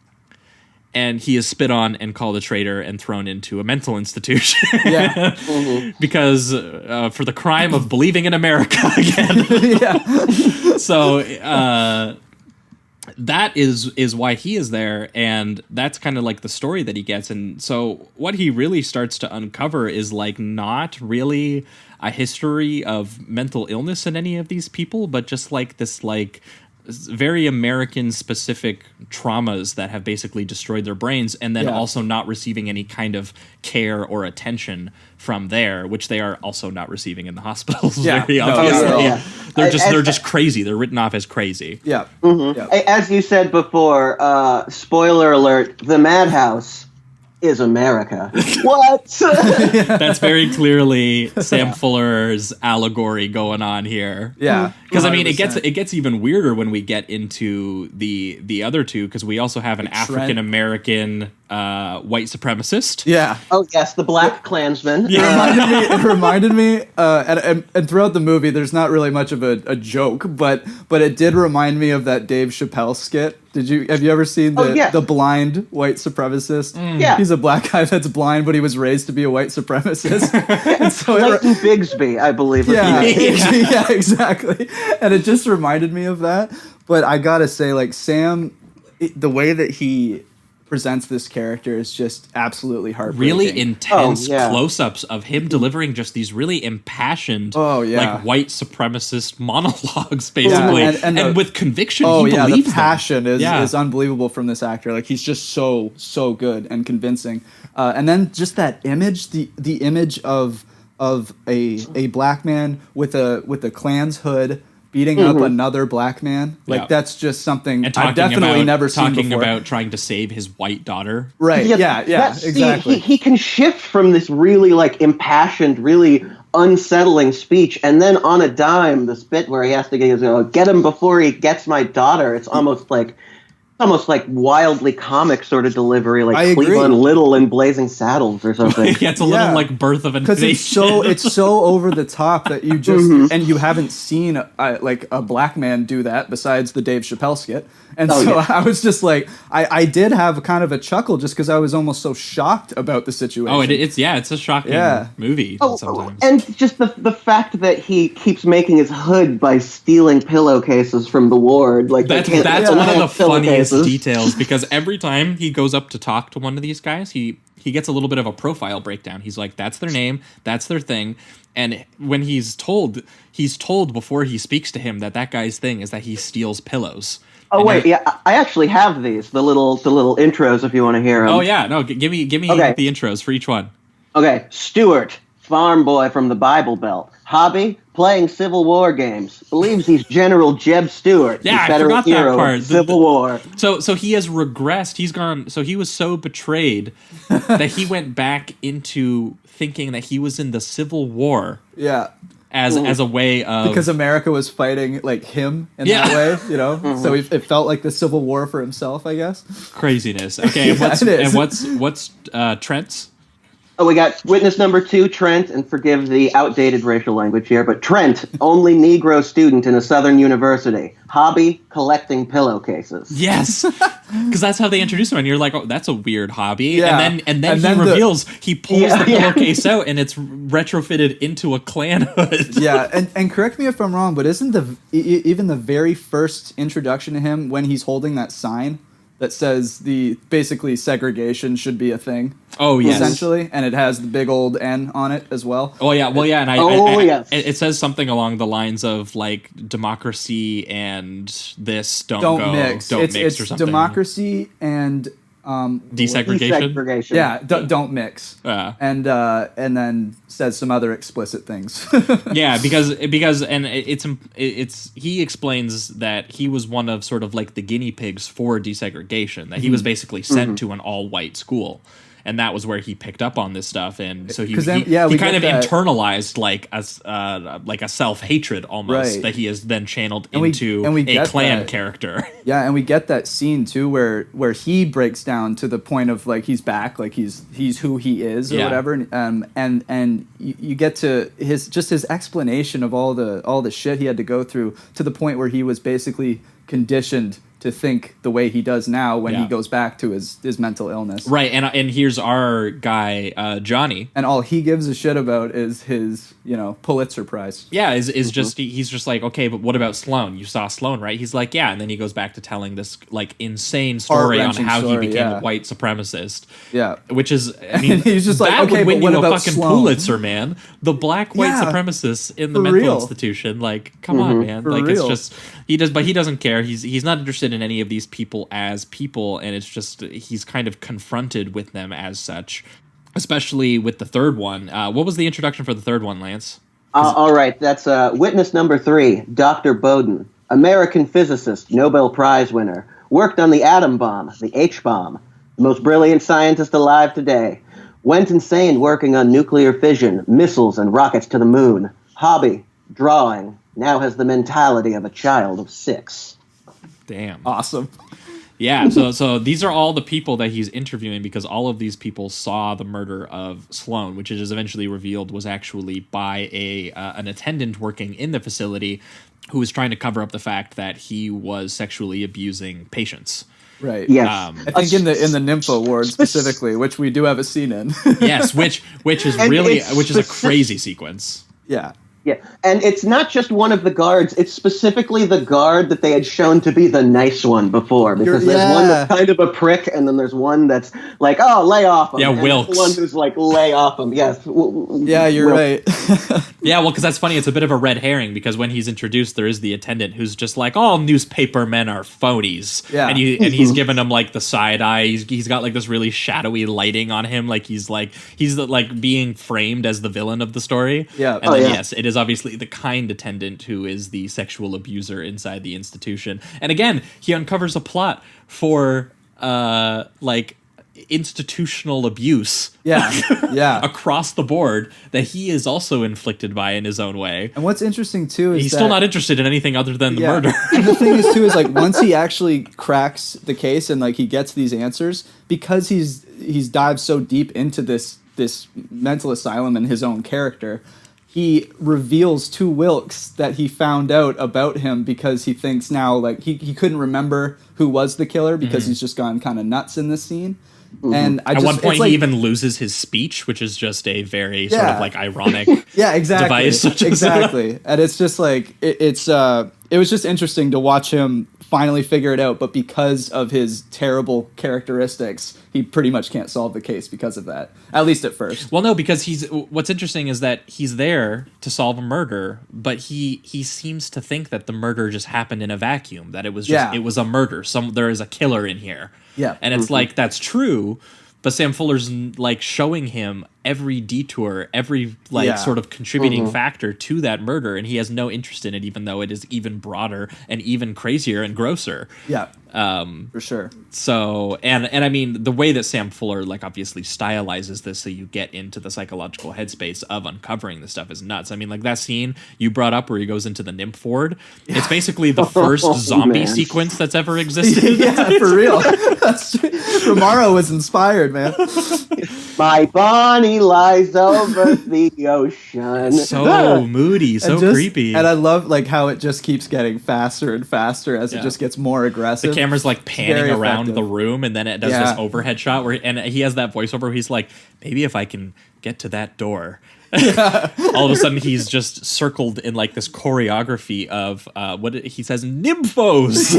S5: and he is spit on and called a traitor and thrown into a mental institution. Because for the crime of believing in America again. So that is why he is there, and that's kind of like the story that he gets. And so what he really starts to uncover is like not really a history of mental illness in any of these people, but just like this like very American specific traumas that have basically destroyed their brains, and then also not receiving any kind of care or attention from there, which they are also not reving in the hospitals. Very obviously. They're just crazy. They're written off as crazy.
S7: As you said before, spoiler alert, the madhouse is America. What?
S5: That's very clearly Sam Fuller's allegory going on here. Because I mean, it gets even weirder when we get into the other two, because we also have an African American white supremacist.
S7: Oh yes, the Black Klansman.
S6: It reminded me, and throughout the movie, there's not really much of a joke, but it did remind me of that Dave Chappelle skit. Have you ever seen the blind white supremacist? He's a black guy that's blind, but he was raised to be a white supremacist. And so
S7: Leighton Bigsby, I believe.
S6: Exactly. And it just reminded me of that. But I gotta say, like, Sam, the way that he presents this character is just absolutely heartbreaking.
S5: Really intense close-ups of him delivering just these really impassioned, like white supremacist monologues, basically, and with conviction.
S6: The passion is unbelievable from this actor. Like, he's just so good and convincing. And then just that image, the image of a black man with a Klan's hood beating up another black man, like that's just something I've definitely never seen before.
S5: Talking about trying to save his white daughter,
S6: right? Exactly.
S7: He can shift from this really like impassioned, really unsettling speech, and then on a dime, this bit where he has to get him before he gets my daughter. It's almost like wildly comic sort of delivery, like Cleveland Little in Blazing Saddles or something.
S5: It's a little like Birth of an Invasion.
S6: Because it's so over the top that you just and you haven't seen like a black man do that besides the Dave Chappelle skit. And I was just like, I did have kind of a chuckle just because I was almost so shocked about the situation.
S5: It's a shocking movie sometimes.
S7: And just the fact that he keeps making his hood by stealing pillowcases from the ward. Like
S5: that's one of the funniest details, because every time he goes up to talk to one of these guys, he gets a little bit of a profile breakdown. He's like, that's their name, that's their thing. And when he's told before he speaks to him that guy's thing is that he steals pillows.
S7: Oh, wait, I actually have these, the little intros if you want to hear them.
S5: Oh, yeah, no, give me the intros for each one.
S7: Okay, Stuart, farm boy from the Bible Belt. Hobby, playing Civil War games. Believes he's General Jeb Stuart,
S5: the
S7: Confederate hero of Civil War.
S5: So he has regressed. He's gone. So he was so betrayed that he went back into thinking that he was in the Civil War.
S6: Yeah.
S5: As a way of...
S6: Because America was fighting, like, him in that way, you know? So it felt like the Civil War for himself, I guess.
S5: Craziness. Okay, and what's Trent's?
S7: Oh, we got witness number 2, Trent, and forgive the outdated racial language here, but Trent, only Negro student in a Southern university. Hobby, collecting pillowcases.
S5: Yes, because that's how they introduce him, and you're like, "Oh, that's a weird hobby."
S6: Yeah.
S5: And then he reveals he pulls the pillowcase out, and it's retrofitted into a Klan hood.
S6: Yeah, and correct me if I'm wrong, but isn't even the very first introduction to him when he's holding that sign that says basically segregation should be a thing?
S5: Oh, yes.
S6: Essentially, and it has the big old N on it as well.
S5: Oh yeah, well yeah, and
S7: yes.
S5: it says something along the lines of like democracy and this don't
S6: mix.
S5: don't
S6: It's
S5: mix or something.
S6: Democracy and
S5: Desegregation.
S6: Yeah, don't mix.
S5: Yeah.
S6: And then says some other explicit things.
S5: Yeah, because and it's he explains that he was one of sort of like the guinea pigs for desegregation, that he was basically sent to an all-white school. And that was where he picked up on this stuff, and so he kind of internalized like a self-hatred almost,
S6: right,
S5: that he has then channeled
S6: and
S5: into a Klan character.
S6: Yeah, and we get that scene too where he breaks down to the point of like he's back, like he's who he is or whatever, and you get to his explanation of all the shit he had to go through to the point where he was basically conditioned to think the way he does now when he goes back to his mental illness.
S5: Right, and here's our guy, Johnny.
S6: And all he gives a shit about is his, Pulitzer Prize.
S5: Yeah, is just, he's just like, okay, but what about Sloan? You saw Sloan, right? He's like, yeah, and then he goes back to telling this, like, insane story on how he became a white supremacist.
S6: Yeah.
S5: Which is, I mean,
S6: he's just like,
S5: that
S6: okay,
S5: would win
S6: but what
S5: you a
S6: about
S5: fucking
S6: Sloan?
S5: Pulitzer, man. The black white supremacists in the mental institution, like, come on, man.
S6: For
S5: like,
S6: real.
S5: it's just, he doesn't care. He's not interested in any of these people as people, and it's just he's kind of confronted with them as such, especially with the third one. What was the introduction for the third one, Lance?
S7: All right, that's witness number 3, Dr. Bowden, American physicist, Nobel Prize winner, worked on the atom bomb, the H-bomb, the most brilliant scientist alive today, went insane working on nuclear fission, missiles, and rockets to the moon. Hobby, drawing, now has the mentality of a child of 6.
S5: Damn.
S6: Awesome.
S5: Yeah, so these are all the people that he's interviewing, because all of these people saw the murder of Sloan, which it is eventually revealed was actually by an attendant working in the facility who was trying to cover up the fact that he was sexually abusing patients.
S6: Right.
S7: Yes.
S6: I think in the Nympho Ward specifically, which we do have a scene in.
S5: Yes, which is a crazy sequence.
S6: Yeah.
S7: Yeah, and it's not just one of the guards. It's specifically the guard that they had shown to be the nice one before. Because there's one that's kind of a prick, and then there's one that's like, oh, lay off him.
S5: Yeah,
S7: and
S5: Wilkes.
S7: The one who's like, lay off him. Yes.
S6: Yeah, you're right.
S5: Yeah, well, because that's funny. It's a bit of a red herring, because when he's introduced, there is the attendant who's just like, all newspaper men are phonies.
S6: Yeah.
S5: And he's giving him like the side eye. He's got like this really shadowy lighting on him. Like he's being framed as the villain of the story.
S6: Yeah.
S5: And yes, it is obviously the kind attendant who is the sexual abuser inside the institution. And again, he uncovers a plot for like institutional abuse.
S6: Yeah.
S5: Across the board that he is also inflicted by in his own way.
S6: And what's interesting too is
S5: he's still not interested in anything other than the murder.
S6: And the thing is too is like once he actually cracks the case and like he gets these answers, because he's dived so deep into this mental asylum and his own character, he reveals to Wilkes that he found out about him because he thinks now, like, he couldn't remember who was the killer because he's just gone kind of nuts in this scene. And
S5: at one point, he even loses his speech, which is just a very sort of like ironic device.
S6: Exactly. And it's just like, it was just interesting to watch him finally figure it out, but because of his terrible characteristics, he pretty much can't solve the case because of that, at least at first.
S5: Well, no, because what's interesting is that he's there to solve a murder, but he seems to think that the murder just happened in a vacuum, that it was just it was a murder. There is a killer in here.
S6: Yeah.
S5: And it's like, that's true, but Sam Fuller's like showing him every detour, every sort of contributing factor to that murder, and he has no interest in it, even though it is even broader and even crazier and grosser.
S6: Yeah. For sure.
S5: So, and I mean, the way that Sam Fuller, like, obviously stylizes this so you get into the psychological headspace of uncovering this stuff is nuts. I mean, like, that scene you brought up where he goes into the nymph ward, it's basically the first zombie sequence that's ever existed.
S6: Yeah, for real. Romaro was inspired, man.
S7: My Bonnie lies over the ocean.
S5: So moody, so creepy.
S6: And I love like how it just keeps getting faster and faster as it just gets more aggressive.
S5: The camera's like panning around
S6: effective.
S5: the room, and then it does this overhead shot and he has that voiceover where he's like, maybe if I can get to that door. All of a sudden he's just circled in like this choreography of he says, nymphos.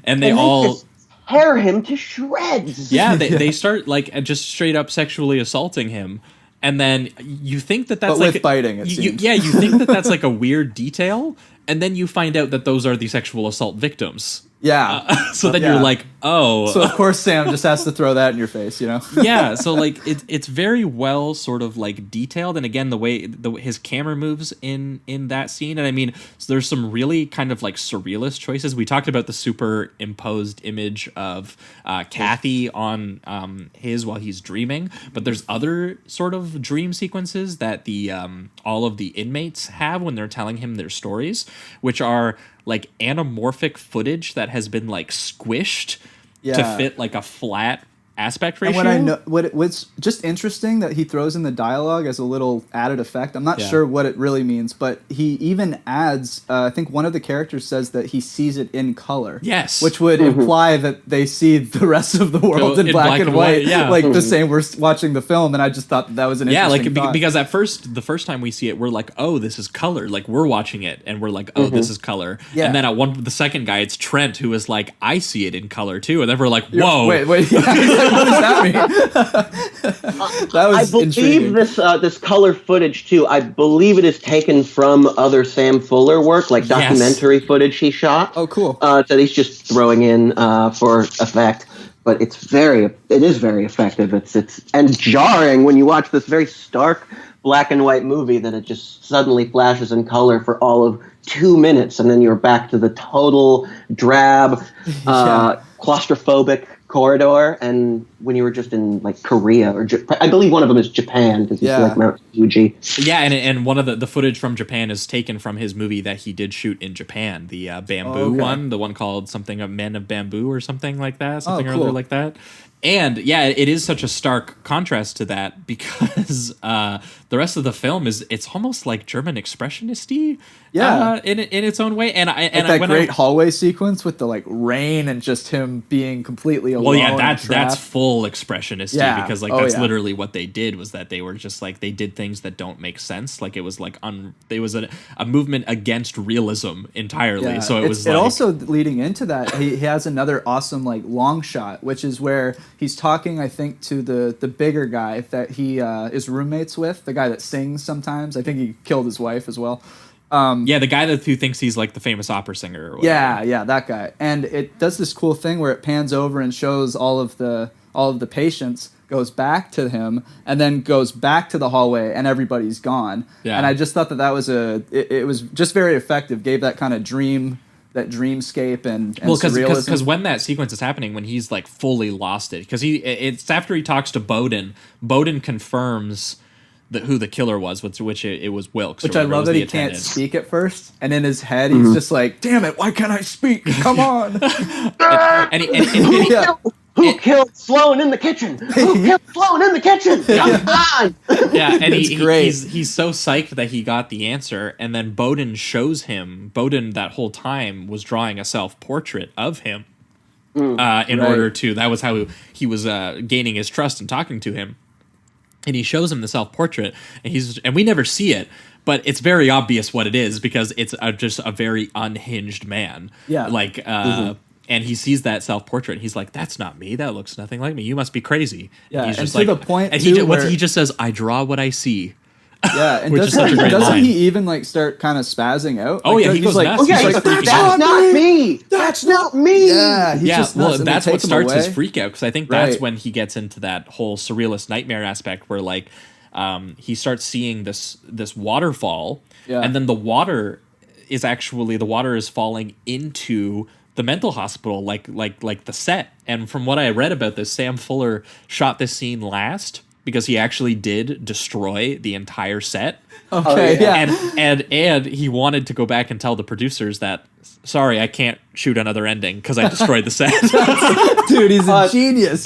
S5: And they all
S7: just tear him to shreds.
S5: Yeah, they start like just straight up sexually assaulting him, and then you think that that's
S6: but
S5: like
S6: with biting.
S5: you think that that's like a weird detail, and then you find out that those are the sexual assault victims.
S6: Yeah.
S5: So then you're like, oh.
S6: So of course Sam just has to throw that in your face, you know?
S5: Yeah. So like it's very well sort of like detailed, and again the way his camera moves in that scene, and I mean so there's some really kind of like surrealist choices. We talked about the superimposed image of Kathy on his while he's dreaming, but there's other sort of dream sequences that the all of the inmates have when they're telling him their stories, which are like anamorphic footage that has been like squished to fit like a flat aspect ratio.
S6: And what's just interesting that he throws in the dialogue as a little added effect. I'm not sure what it really means, but he even adds, I think one of the characters says that he sees it in color.
S5: Yes.
S6: Which would imply that they see the rest of the world in black and white. Like the same we're watching the film, and I just thought that was an interesting thought.
S5: Because at first, the first time we see it, we're like, oh, this is color. Like we're watching it, and we're like, oh, this is color. Yeah. And then the second guy, it's Trent, who is like, I see it in color too. And then we're like, whoa.
S6: Wait. What does that mean? That was
S7: I believe
S6: intriguing.
S7: this color footage too. I believe it is taken from other Sam Fuller work, like documentary footage he shot.
S6: Oh, cool.
S7: That he's just throwing in for effect. But it is very effective. It's and jarring when you watch this very stark black and white movie that it just suddenly flashes in color for all of 2 minutes, and then you're back to the total drab, claustrophobic corridor. And when you were just in like Korea or I believe one of them is Japan, because you see like Mount Fuji.
S5: Yeah, and one of the footage from Japan is taken from his movie that he did shoot in Japan, the bamboo one, the one called something of Men of Bamboo or something like that, or other like that. And yeah, it is such a stark contrast to that, because the rest of the film it's almost like German expressionist-y, in its own way. And that
S6: great hallway sequence with the like rain and just him being completely alone.
S5: Well, yeah, that's full expressionist-y, because like that's literally what they did, was that they were just like they did things that don't make sense. Like it was like it was a movement against realism entirely. Yeah. So it
S6: also leading into that, he has another awesome like long shot, which is where he's talking, I think, to the bigger guy that he is roommates with, the guy that sings sometimes. I think he killed his wife as well.
S5: The guy who thinks he's like the famous opera singer or whatever.
S6: Yeah, that guy. And it does this cool thing where it pans over and shows all of the patients, goes back to him, and then goes back to the hallway, and everybody's gone. Yeah. And I just thought that was it was just very effective, gave that kind of dreamscape and surrealism.
S5: Because when that sequence is happening, when he's like fully lost it, because it's after he talks to Bowden confirms who the killer was, which it was Wilkes.
S6: Which I love that he can't speak at first, and in his head he's just like, "Damn it, why can't I speak? Come on!"
S7: Who killed Sloan in the kitchen? Who killed Sloan in the kitchen? Come on!
S5: Yeah, and he's so psyched that he got the answer, and then Bowden shows him. Bowden that whole time was drawing a self-portrait of him in order to. That was how he was gaining his trust and talking to him. And he shows him the self-portrait, and we never see it, but it's very obvious what it is, because it's just a very unhinged man. Yeah, like. And he sees that self-portrait, and he's like, "That's not me. That looks nothing like me. You must be crazy."
S6: Yeah,
S5: and he's
S6: just
S5: like,
S6: to the point,
S5: and
S6: too,
S5: he just says, "I draw what I see."
S6: Yeah, and doesn't he even like start kind of spazzing out?
S5: Oh,
S6: like,
S5: he goes
S6: like,
S5: nuts.
S7: That's not me. That's not me.
S6: Yeah, he's just nuts.
S5: Well, that's what starts his freak out, because I think that's when he gets into that whole surrealist nightmare aspect, where like he starts seeing this waterfall, and then the water is falling into the mental hospital, like the set. And from what I read about this, Sam Fuller shot this scene last because he actually did destroy the entire set.
S6: Okay, yeah.
S5: And he wanted to go back and tell the producers that, sorry, I can't shoot another ending because I destroyed the set.
S6: Dude, he's a genius.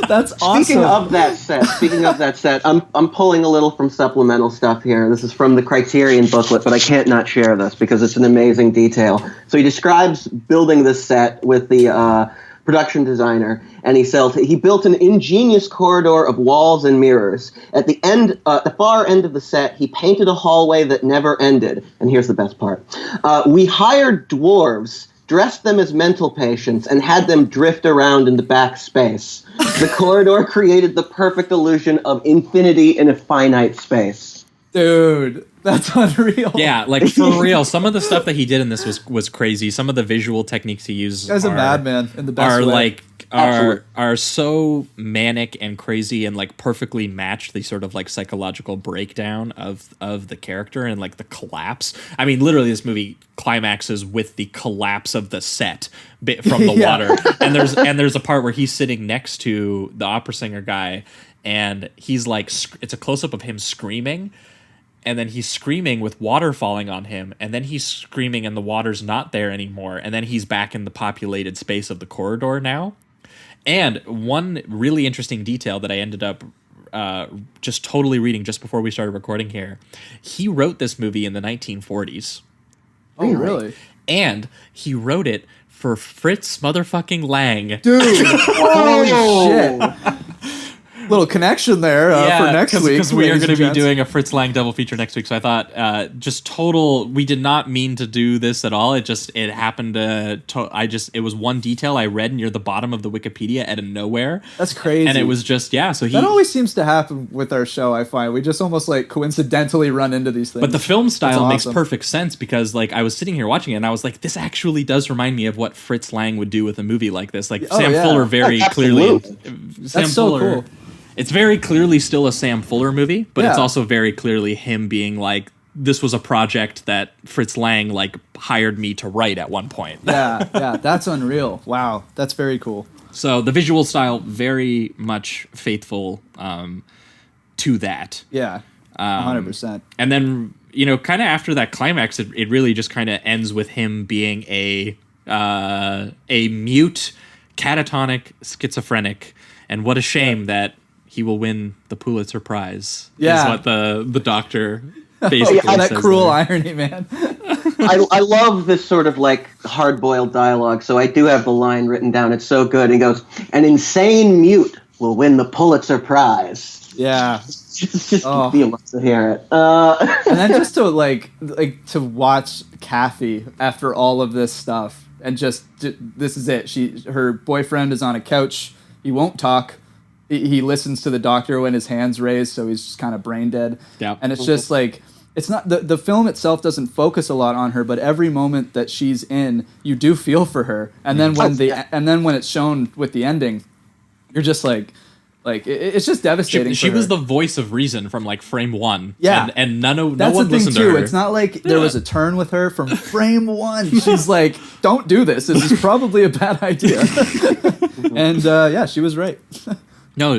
S6: That's awesome.
S7: Speaking of that set, I'm pulling a little from supplemental stuff here. This is from the Criterion booklet, but I can't not share this because it's an amazing detail. So he describes building this set with the production designer, and he built an ingenious corridor of walls and mirrors. At the far end of the set, he painted a hallway that never ended. And here's the best part. We hired dwarves, dressed them as mental patients, and had them drift around in the back space. The corridor created the perfect illusion of infinity in a finite space.
S6: Dude, that's unreal.
S5: Yeah, like for real. Some of the stuff that he did in this was crazy. Some of the visual techniques he used
S6: Guy's a madman in the best way.
S5: Are so manic and crazy and like perfectly matched the sort of like psychological breakdown of the character and like the collapse. I mean, literally, this movie climaxes with the collapse of the set from the water. And there's a part where he's sitting next to the opera singer guy, and he's like, it's a close up of him screaming. And then he's screaming with water falling on him, and then he's screaming and the water's not there anymore, and then he's back in the populated space of the corridor now. And one really interesting detail that I ended up just totally reading just before we started recording here, he wrote this movie in the 1940s.
S6: Oh, really?
S5: And he wrote it for Fritz motherfucking Lang.
S6: Dude, holy shit. Little connection there for next week.
S5: Because we are going to be doing a Fritz Lang double feature next week. So I thought we did not mean to do this at all. It happened it was one detail I read near the bottom of the Wikipedia out of nowhere.
S6: That's crazy.
S5: And it was just, so
S6: that always seems to happen with our show, I find. We just almost like coincidentally run into these things.
S5: But the film style makes perfect sense because like I was sitting here watching it and I was like, this actually does remind me of what Fritz Lang would do with a movie like this. Like Sam Fuller very clearly.
S6: That's so cool.
S5: It's very clearly still a Sam Fuller movie, but it's also very clearly him being like, this was a project that Fritz Lang like hired me to write at one point.
S6: Yeah, that's unreal. Wow, that's very cool.
S5: So the visual style very much faithful to that.
S6: Yeah, 100%.
S5: And then, kind of after that climax, it really just kind of ends with him being a mute, catatonic, schizophrenic, and what a shame that he will win the Pulitzer Prize.
S6: Yeah.
S5: Is what the doctor basically says.
S6: That cruel irony, man.
S7: I love this sort of like hard-boiled dialogue, so I do have the line written down. It's so good. He goes, "An insane mute will win the Pulitzer Prize."
S6: Yeah.
S7: Just feel to hear it.
S6: And then just to like to watch Kathy after all of this stuff, and just this is it. Her boyfriend is on a couch. He won't talk. He listens to the doctor when his hand's raised, so he's just kind of brain dead.
S5: Yeah.
S6: And it's just like, it's not the film itself doesn't focus a lot on her, but every moment that she's in, you do feel for her. And then when it's shown with the ending, you're just like it's just devastating.
S5: She was the voice of reason from like frame one.
S6: Yeah.
S5: And no one
S6: That's the thing
S5: listened
S6: too.
S5: to her.
S6: It's not like there was a turn with her from frame one. She's like, don't do this. This is probably a bad idea. And she was right.
S5: No,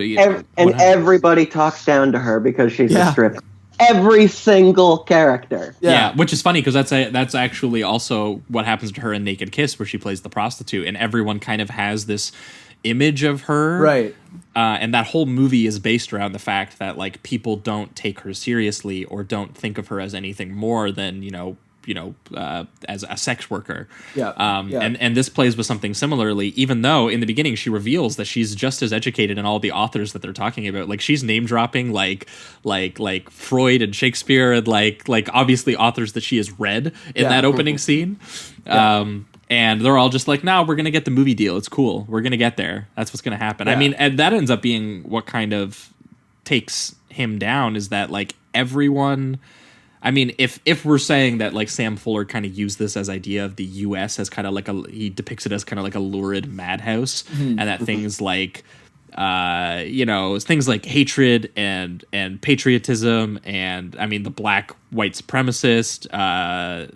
S7: everybody talks down to her because she's a stripper. Every single character.
S5: Yeah, which is funny because that's actually also what happens to her in Naked Kiss, where she plays the prostitute, and everyone kind of has this image of her, right? And that whole movie is based around the fact that like people don't take her seriously or don't think of her as anything more than as a sex worker. And this plays with something similarly, even though in the beginning she reveals that she's just as educated in all the authors that they're talking about. Like she's name dropping like Freud and Shakespeare and like obviously authors that she has read in that opening scene. And they're all just like, no, we're going to get the movie deal. It's cool. We're going to get there. That's what's going to happen. I mean, and that ends up being what kind of takes him down, is that like everyone... I mean, if we're saying that like Sam Fuller kind of used this as idea of the U.S. as kind of like he depicts it as kind of like a lurid madhouse, and that things like, things like hatred and patriotism and I mean the black white supremacist.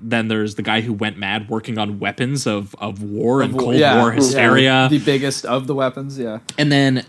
S5: Then there's the guy who went mad working on weapons of war and Cold War hysteria.
S6: The biggest of the weapons, yeah.
S5: And then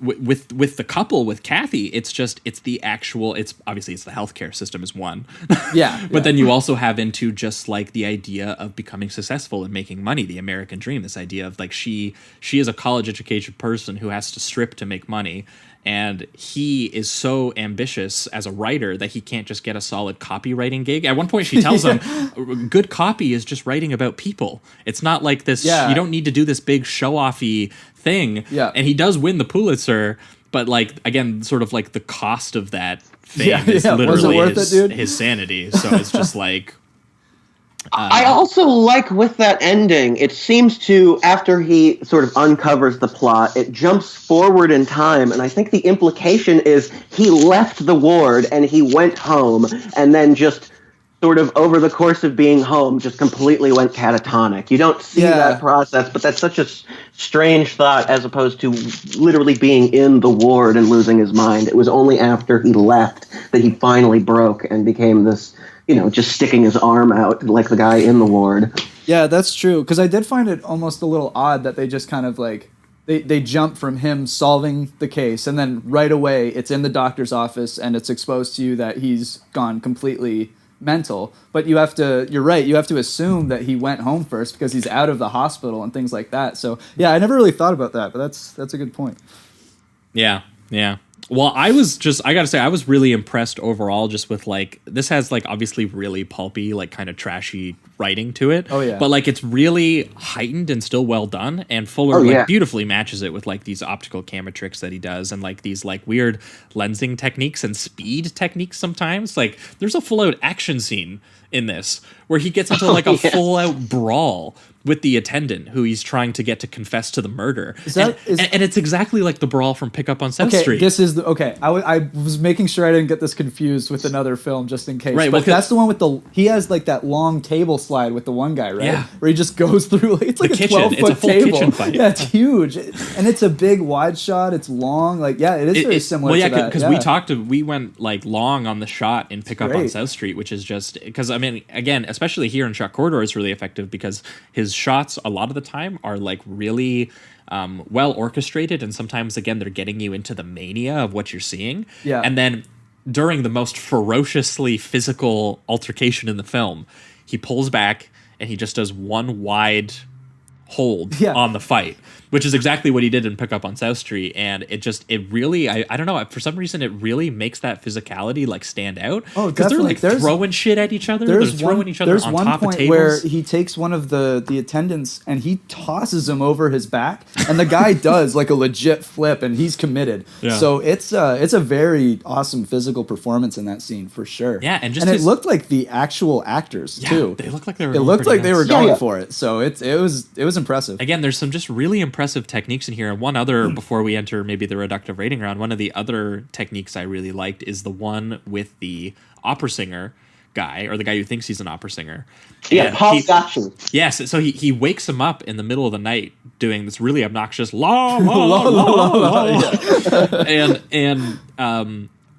S5: with the couple, with Kathy, it's the healthcare system is one.
S6: Yeah.
S5: But then you also have into just like the idea of becoming successful and making money, the American dream, this idea of like she is a college educated person who has to strip to make money. And he is so ambitious as a writer that he can't just get a solid copywriting gig. At one point, she tells him, good copy is just writing about people. It's not like this.
S6: Yeah.
S5: You don't need to do this big show-offy thing.
S6: Yeah.
S5: And he does win the Pulitzer. But, like, again, sort of like the cost of that fame is literally his sanity. So it's just like...
S7: I also like with that ending, it seems to, after he sort of uncovers the plot, it jumps forward in time, and I think the implication is he left the ward and he went home, and then just sort of over the course of being home, just completely went catatonic. You don't see that process, but that's such a strange thought as opposed to literally being in the ward and losing his mind. It was only after he left that he finally broke and became this... just sticking his arm out like the guy in the ward.
S6: Yeah, that's true. Because I did find it almost a little odd that they just kind of like, they jump from him solving the case, and then right away it's in the doctor's office and it's exposed to you that he's gone completely mental. But you're right, you have to assume that he went home first because he's out of the hospital and things like that. So yeah, I never really thought about that, but that's a good point.
S5: Yeah. Well, I gotta say, I was really impressed overall just with, like, this has, like, obviously really pulpy, like, kind of trashy writing to it.
S6: Oh, yeah.
S5: But, like, it's really heightened and still well done. And Fuller, beautifully matches it with, like, these optical camera tricks that he does and, like, these, like, weird lensing techniques and speed techniques sometimes. Like, there's a full-out action scene in this where he gets into, like, a full-out brawl with the attendant who he's trying to get to confess to the murder. And it's exactly like the brawl from Pick Up on South Street.
S6: This is I was making sure I didn't get this confused with another film just in case. Right, but that's the one with he has like that long table slide with the one guy, right?
S5: Yeah.
S6: Where he just goes through, it's like a 12-foot
S5: it's a full
S6: table.
S5: kitchen fight.
S6: Yeah, it's huge. And it's a big wide shot, it's long, like it is very similar to that.
S5: Because we went like long on the shot in Pick Up on South Street, which is just, because I mean, again, especially here in Shock Corridor is really effective because his shots a lot of the time are like really well orchestrated, and sometimes again they're getting you into the mania of what you're seeing.
S6: Yeah.
S5: And then during the most ferociously physical altercation in the film, he pulls back and he just does one wide hold on the fight, which is exactly what he did in Pick Up on South Street. And it really, I don't know, for some reason it really makes that physicality like stand out.
S6: Oh,
S5: because they're like throwing shit at each other. They're throwing each other on top of tables.
S6: There's one point where he takes one of the attendants and he tosses him over his back, and the guy does like a legit flip, and he's committed. Yeah. So it's a very awesome physical performance in that scene for sure.
S5: Yeah, and
S6: it looked like the actual actors too.
S5: They looked like they were.
S6: It looked like they were going for it. So it was impressive.
S5: Again, there's some just really impressive techniques in here. And one other, before we enter maybe the reductive rating round, one of the other techniques I really liked is the one with the opera singer guy, or the guy who thinks he's an opera singer.
S7: Yeah, Paul Scotchy.
S5: Yes, so he wakes him up in the middle of the night doing this really obnoxious la la la la la, and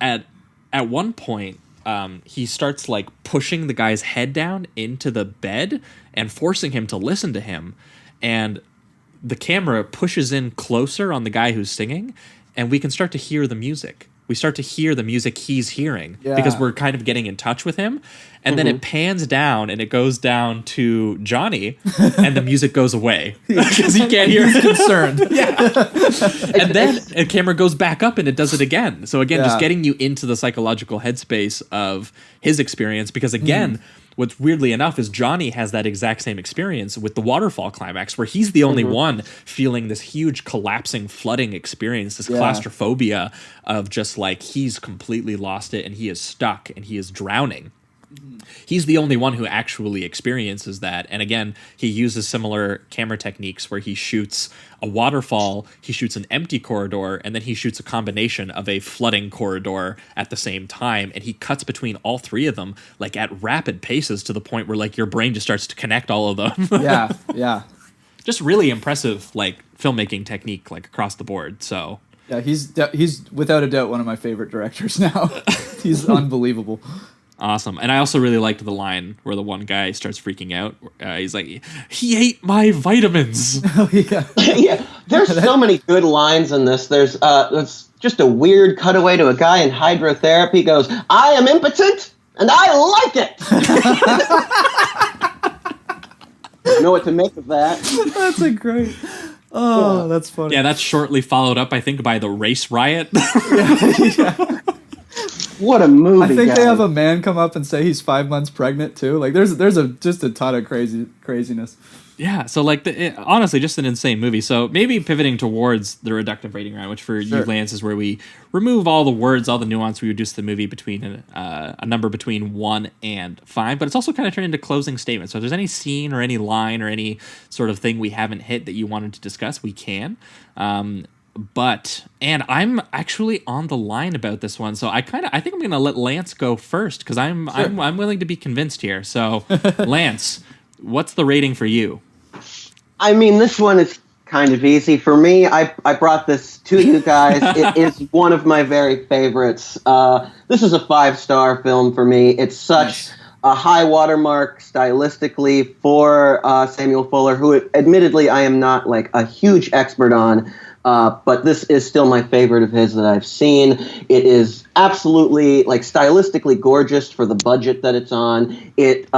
S5: at one point he starts like pushing the guy's head down into the bed and forcing him to listen to him, and the camera pushes in closer on the guy who's singing, and we can start to hear the music. We start to hear the music he's hearing because we're kind of getting in touch with him. And then it pans down and it goes down to Johnny, and the music goes away because he can't hear.
S6: He's concerned.
S5: And then the camera goes back up and it does it again. So again, just getting you into the psychological headspace of his experience, because again, what's weirdly enough is Johnny has that exact same experience with the waterfall climax, where he's the only one feeling this huge collapsing, flooding experience, this claustrophobia of just like he's completely lost it and he is stuck and he is drowning. He's the only one who actually experiences that. And again, he uses similar camera techniques where he shoots a waterfall, he shoots an empty corridor, and then he shoots a combination of a flooding corridor at the same time. And he cuts between all three of them like at rapid paces to the point where like your brain just starts to connect all of them.
S6: Yeah.
S5: Just really impressive like filmmaking technique like across the board. So
S6: yeah, he's without a doubt one of my favorite directors now. He's unbelievable.
S5: Awesome. And I also really liked the line where the one guy starts freaking out. He's like, he ate my vitamins.
S6: Oh, yeah.
S7: Yeah, there's so many good lines in this. There's just a weird cutaway to a guy in hydrotherapy goes, I am impotent and I like it. I know what to make of that.
S6: That's a great. Oh, yeah. That's funny.
S5: Yeah, that's shortly followed up, I think, by the race riot.
S6: Yeah.
S7: What a movie!
S6: I think
S7: guys.
S6: they have a man come up and say he's 5 months pregnant too. Like there's just a ton of craziness.
S5: Yeah, so like honestly, just an insane movie. So maybe pivoting towards the reductive rating round, which for you, Lance, is where we remove all the words, all the nuance. We reduce the movie between a number between 1 and 5, but it's also kind of turned into closing statements. So if there's any scene or any line or any sort of thing we haven't hit that you wanted to discuss, we can. And I'm actually on the line about this one, so I think I'm gonna let Lance go first because I'm willing to be convinced here. So, Lance, what's the rating for you?
S7: I mean, this one is kind of easy for me. I brought this to you guys. It is one of my very favorites. This is a 5-star film for me. It's such a high watermark stylistically for Samuel Fuller, who admittedly I am not like a huge expert on. But this is still my favorite of his that I've seen. It is absolutely like stylistically gorgeous for the budget that it's on. It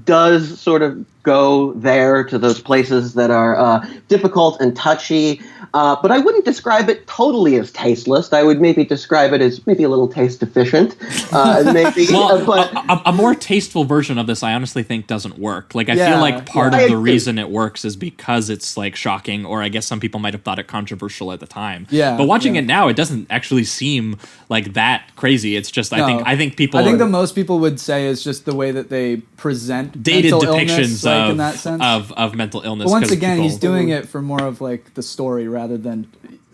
S7: does sort of go there to those places that are difficult and touchy. But I wouldn't describe it totally as tasteless. I would maybe describe it as maybe a little taste deficient. Maybe,
S5: but a more tasteful version of this, I honestly think doesn't work. Like I feel like part of the reason it works is because it's like shocking, or I guess some people might have thought it controversial at the time.
S6: Yeah.
S5: But watching it now, it doesn't actually seem like that crazy. It's just I think the
S6: most people would say is just the way that they present
S5: dated
S6: mental
S5: depictions
S6: illness, like, in that sense.
S5: of mental illness.
S6: But once again, he's doing it for more of like the story rather than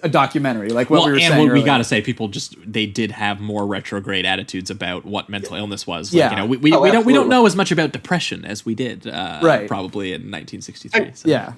S6: a documentary, like what we were saying earlier.
S5: We gotta say, people they did have more retrograde attitudes about what mental illness was.
S6: Yeah.
S5: Like, we don't know as much about depression as we did probably in 1963. So.
S6: Yeah.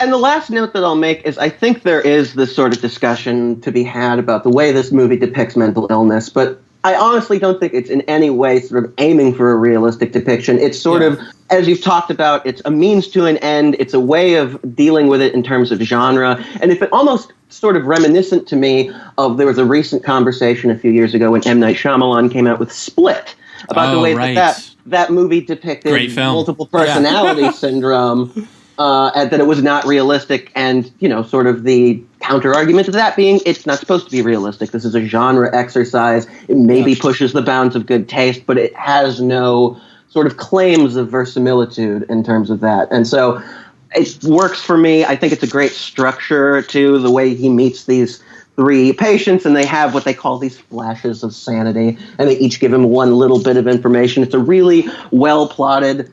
S7: And the last note that I'll make is I think there is this sort of discussion to be had about the way this movie depicts mental illness, but I honestly don't think it's in any way sort of aiming for a realistic depiction. It's sort of, as you've talked about, it's a means to an end. It's a way of dealing with it in terms of genre. And if it almost sort of reminiscent to me of, there was a recent conversation a few years ago when M. Night Shyamalan came out with Split about the way that movie depicted multiple personality syndrome. And that it was not realistic, and sort of the counter argument to that being it's not supposed to be realistic. This is a genre exercise. It maybe pushes the bounds of good taste, but it has no sort of claims of verisimilitude in terms of that. And so it works for me. I think it's a great structure to the way he meets these 3 patients, and they have what they call these flashes of sanity, and they each give him one little bit of information. It's a really well plotted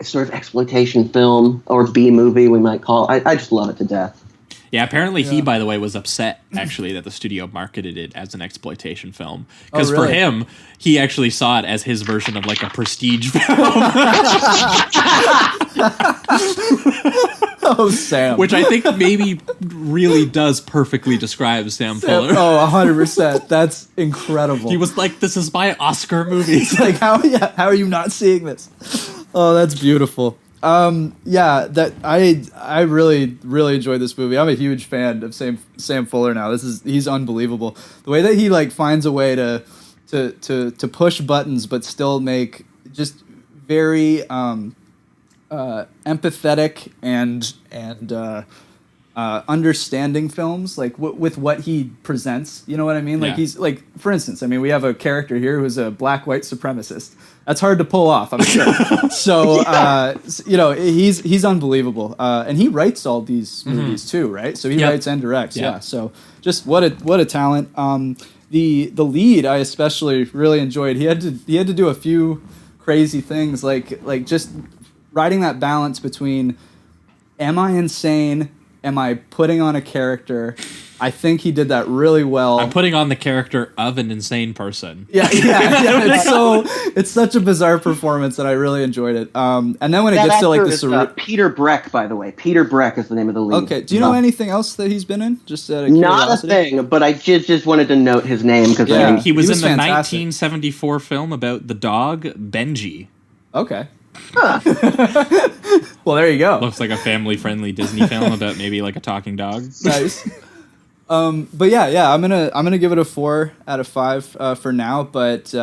S7: sort of exploitation film, or B movie we might call it. I just love it to death.
S5: Yeah, apparently he, by the way, was upset actually that the studio marketed it as an exploitation film, because for him, he actually saw it as his version of like a prestige film.
S6: Oh, Sam.
S5: Which I think maybe really does perfectly describe Sam Fuller.
S6: Oh, 100%. That's incredible.
S5: He was like, "This is my Oscar movie."
S6: Like, how are you not seeing this? Oh, that's beautiful. That I really enjoyed this movie. I'm a huge fan of Sam Fuller now. He's unbelievable. The way that he like finds a way to push buttons but still make just very empathetic and understanding films, like with what he presents. You know what I mean? Like he's like, for instance, I mean, we have a character here who's a black white supremacist. That's hard to pull off, I'm sure. So, he's unbelievable, and he writes all these movies too, right? So he writes and directs. Yeah. So just what a talent. The lead I especially really enjoyed. He had to do a few crazy things, like just riding that balance between, am I insane? Am I putting on a character? I think he did that really well.
S5: I'm putting on the character of an insane person.
S6: Yeah. It's such a bizarre performance, and I really enjoyed it. And then when it
S7: That
S6: gets to like
S7: actor
S6: the
S7: is,
S6: surreal.
S7: Peter Breck, by the way. Peter Breck is the name of the lead.
S6: Okay. Do you know anything else that he's been in? Just out of
S7: Not a
S6: curiosity?
S7: thing, but I just wanted to note his name because
S6: Yeah.
S5: He was in the
S6: fantastic.
S5: 1974 film about the dog Benji.
S6: Okay. Well, there you go.
S5: Looks like a family-friendly Disney film about maybe like a talking dog.
S6: Nice. But yeah, I'm gonna give it a 4 out of 5 for now, but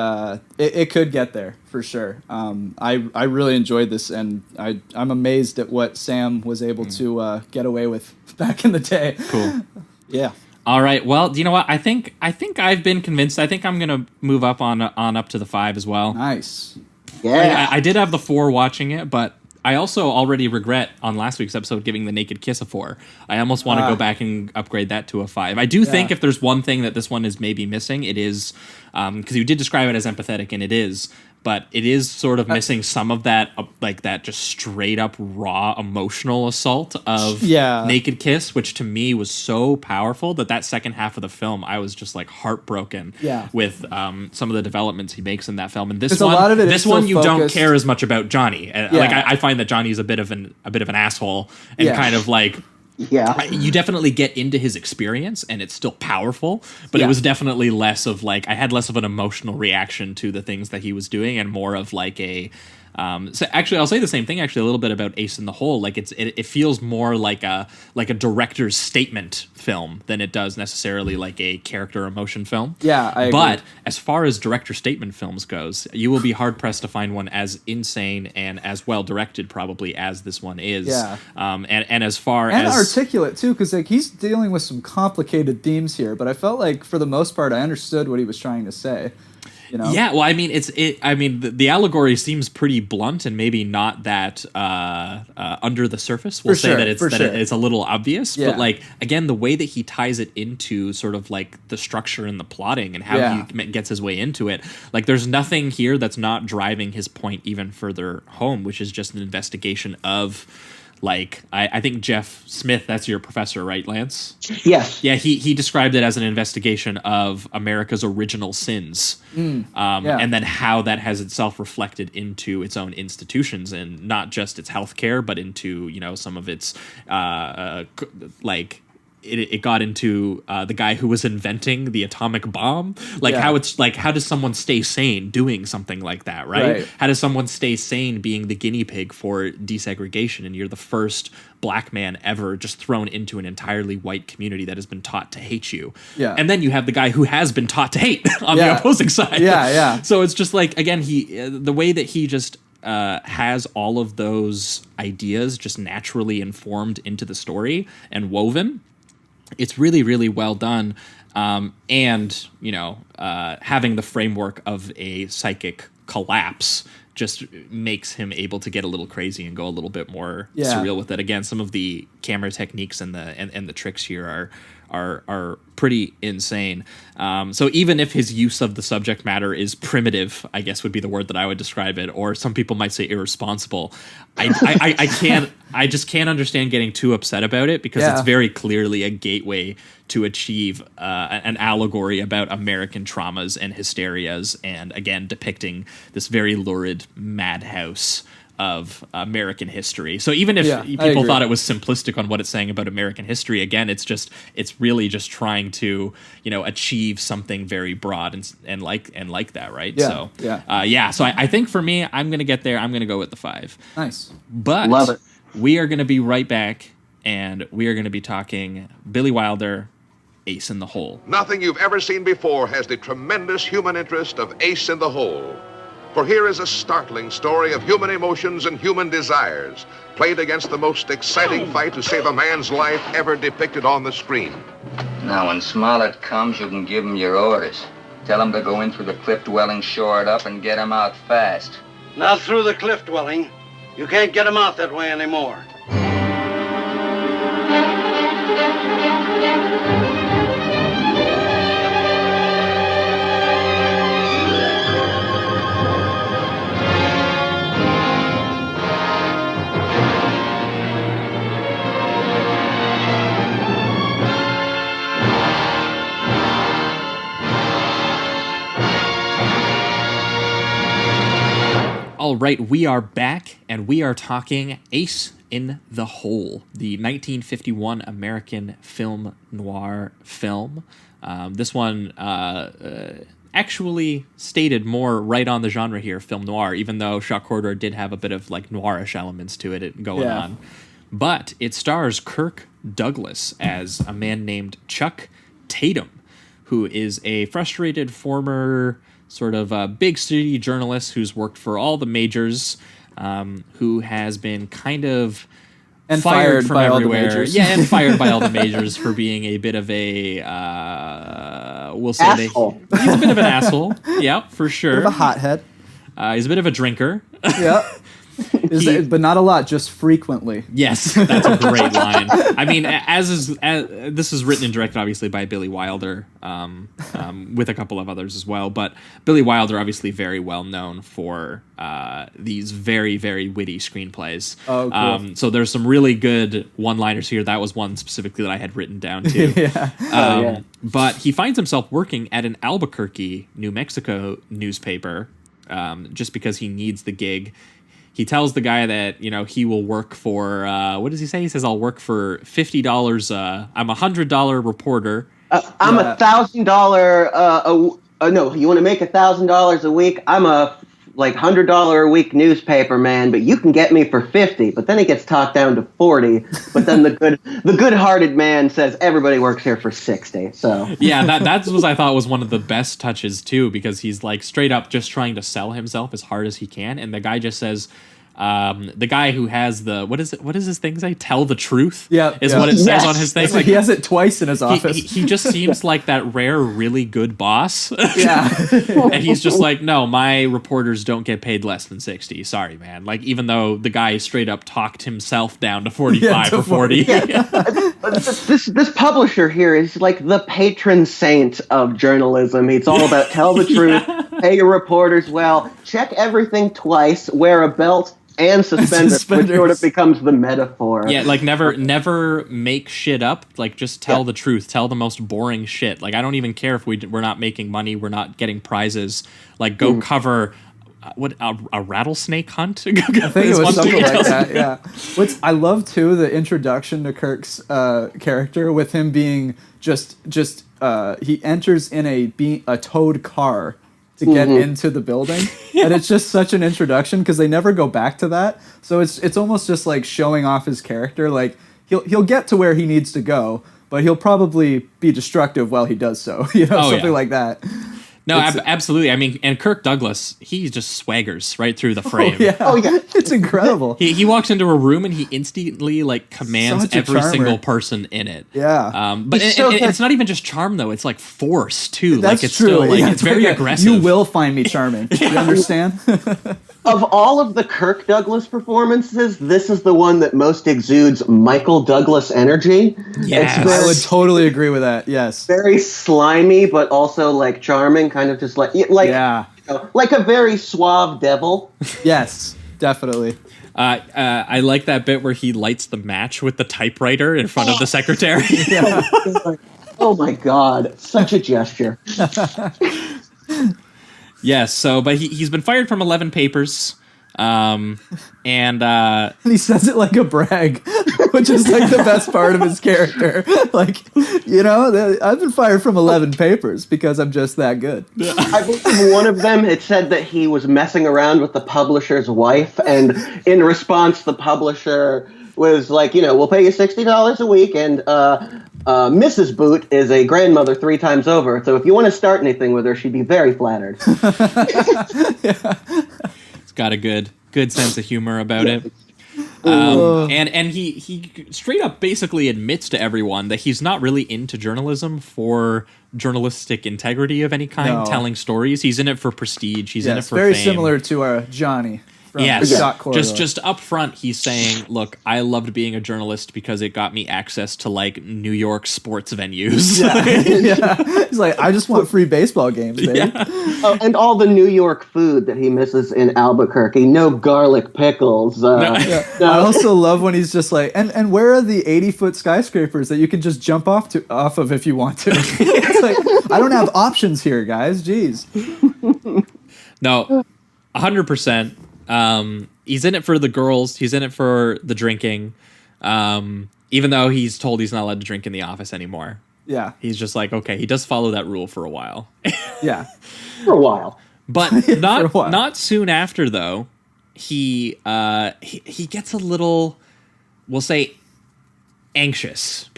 S6: it could get there for sure. I really enjoyed this, and I'm amazed at what Sam was able to get away with back in the day.
S5: Cool.
S6: Yeah.
S5: All right. Well, you know what? I think I've been convinced. I think I'm gonna move up on up to the 5 as well.
S6: Nice.
S7: Yeah.
S5: I did have the 4 watching it, but I also already regret on last week's episode giving the Naked Kiss a 4. I almost want to go back and upgrade that to a 5. I do think if there's one thing that this one is maybe missing, it is because you did describe it as empathetic, and it is. But it is sort of missing some of that, like that just straight up raw emotional assault of Naked Kiss, which to me was so powerful that second half of the film, I was just like heartbroken with some of the developments he makes in that film. And this one,
S6: a lot of it
S5: this
S6: is
S5: one
S6: so
S5: you don't
S6: focused.
S5: care as much about Johnny. Like I find that Johnny is a bit of an asshole and kind of like.
S7: Yeah.
S5: You definitely get into his experience and it's still powerful, but it was definitely less of like, I had less of an emotional reaction to the things that he was doing and more of like a, so actually I'll say the same thing actually a little bit about Ace in the Hole. Like it feels more like a director's statement film than it does necessarily like a character emotion film.
S6: Yeah, I agree.
S5: But as far as director statement films goes, you will be hard pressed to find one as insane and as well directed probably as this one is.
S6: Yeah.
S5: And as far
S6: And
S5: as
S6: articulate too, because like he's dealing with some complicated themes here, but I felt like for the most part I understood what he was trying to say. You know?
S5: Yeah, well, I mean, the allegory seems pretty blunt and maybe not that under the surface. We'll say that it's a little obvious, but like again, the way that he ties it into sort of like the structure and the plotting and how he gets his way into it, like there's nothing here that's not driving his point even further home, which is just an investigation of. Like, I think Jeff Smith, that's your professor, right, Lance?
S7: Yes.
S5: Yeah, he described it as an investigation of America's original sins, and then how that has itself reflected into its own institutions, and not just its healthcare, but into, you know, some of its, like... It got into the guy who was inventing the atomic bomb. Like how it's like, how does someone stay sane doing something like that, right? How does someone stay sane being the guinea pig for desegregation? And you're the first black man ever just thrown into an entirely white community that has been taught to hate you. Yeah. And then you have the guy who has been taught to hate on the opposing side. Yeah. So it's just like, again, the way that he just has all of those ideas just naturally informed into the story and woven. It's really, really well done. And, you know, having the framework of a psychic collapse just makes him able to get a little crazy and go a little bit more surreal with it. Again, some of the camera techniques and the tricks here are pretty insane. So even if his use of the subject matter is primitive, I guess would be the word that I would describe it, or some people might say irresponsible, I just can't understand getting too upset about it because it's very clearly a gateway to achieve an allegory about American traumas and hysterias, and again depicting this very lurid madhouse of American history. So even if people thought it was simplistic on what it's saying about American history, again, it's really just trying to, you know, achieve something very broad and like that, right? So so I think for me, I'm gonna get there. I'm gonna go with the 5.
S6: Nice.
S5: But
S7: love it.
S5: We are gonna be right back, and we are gonna be talking Billy Wilder, Ace in the Hole.
S9: Nothing you've ever seen before has the tremendous human interest of Ace in the Hole. For here is a startling story of human emotions and human desires, played against the most exciting fight to save a man's life ever depicted on the screen.
S2: Now, when Smollett comes, you can give him your orders. Tell him to go in through the cliff dwelling, shore it up, and get him out fast.
S10: Not through the cliff dwelling. You can't get him out that way anymore.
S5: All right, we are back, and we are talking Ace in the Hole, the 1951 American film noir film. This one actually stated more right on the genre here, film noir, even though Shock Corridor did have a bit of like noirish elements to it going on. But it stars Kirk Douglas as a man named Chuck Tatum, who is a frustrated former sort of big city journalist who's worked for all the majors, who has been kind of fired from everywhere. And fired by all the majors for being a bit of a, we'll say
S7: asshole.
S5: He's a bit of an asshole. Yeah, for sure.
S6: Bit of a hothead.
S5: He's a bit of a drinker.
S6: Yeah. But not a lot, just frequently.
S5: Yes, that's a great line. I mean, this is written and directed, obviously, by Billy Wilder, with a couple of others as well. But Billy Wilder, obviously, very well known for these very, very witty screenplays.
S6: Oh, cool.
S5: So there's some really good one-liners here. That was one specifically that I had written down too. But he finds himself working at an Albuquerque, New Mexico newspaper, just because he needs the gig. He tells the guy that, he will work for, what does he say? He says, I'll work for $50. I'm $100 reporter.
S7: I'm $1,000, no, you want to make $1,000 a week? I'm a $100 a week newspaper man, but you can get me for 50. But then it gets talked down to 40. But then the good-hearted man says everybody works here for 60. So
S5: yeah, that was I thought was one of the best touches too, because he's like straight up just trying to sell himself as hard as he can, and the guy just says. The guy who has the what does his thing say? Tell the truth.
S6: What
S5: it says on his thing.
S6: Like, he has it twice in his office.
S5: He just seems like that rare, really good boss.
S6: Yeah.
S5: And he's just like, no, my reporters don't get paid less than 60. Sorry, man. Like, even though the guy straight up talked himself down to 45 or 40.
S7: Yeah. This publisher here is like the patron saint of journalism. It's all about tell the truth, pay your reporters well, check everything twice, wear a belt and suspenders, which sort of becomes the metaphor.
S5: Yeah, like never make shit up. Like, just tell the truth. Tell the most boring shit. Like, I don't even care if we're not making money. We're not getting prizes. Like, go cover a rattlesnake hunt. I think
S6: it was something like that. Yeah. I love too the introduction to Kirk's character with him being just he enters in a towed car to get into the building. And it's just such an introduction because they never go back to that. So it's almost just like showing off his character. Like he'll get to where he needs to go, but he'll probably be destructive while he does so. Something like that.
S5: No, absolutely. I mean, and Kirk Douglas, he just swaggers right through the frame.
S6: Oh yeah. It's incredible.
S5: He walks into a room and he instantly commands every single person in it.
S6: Yeah.
S5: But it's not even just charm though; it's like force too.
S6: That's
S5: it's
S6: true.
S5: Still it's very aggressive.
S6: You will find me charming. You understand?
S7: Of all of the Kirk Douglas performances, this is the one that most exudes Michael Douglas energy.
S5: Yes.
S6: I would totally agree with that. Yes.
S7: Very slimy, but also charming, kind of just like a very suave devil.
S6: Yes, definitely.
S5: I like that bit where he lights the match with the typewriter in front of the secretary.
S7: Oh my God, such a gesture.
S5: Yes, but he's been fired from 11 papers, and
S6: he says it like a brag, which is the best part of his character. I've been fired from 11 papers because I'm just that good.
S7: I believe one of them, it said that he was messing around with the publisher's wife, and in response, the publisher was like, we'll pay you $60 a week, and Mrs. Boot is a grandmother 3 times over, so if you want to start anything with her, she'd be very flattered.
S5: It's got a good sense of humor about it. And he straight up basically admits to everyone that he's not really into journalism for journalistic integrity of any kind, telling stories. He's in it for prestige. He's in it for
S6: very
S5: fame.
S6: Similar to our Johnny.
S5: Yes, just up front, he's saying, "Look, I loved being a journalist because it got me access to New York sports venues."
S6: Yeah. He's like, "I just want free baseball games, baby."
S5: Yeah.
S7: Oh, and all the New York food that he misses in Albuquerque. No garlic pickles.
S6: I also love when he's just like, "And where are the 80-foot skyscrapers that you can just jump off of if you want to?" It's like, I don't have options here, guys. Jeez.
S5: No, 100%. He's in it for the girls. He's in it for the drinking. Even though he's told he's not allowed to drink in the office anymore.
S6: Yeah.
S5: He's just like, okay, he does follow that rule for a while.
S6: Yeah.
S7: For a while.
S5: But not soon after, though, he gets a little, we'll say, anxious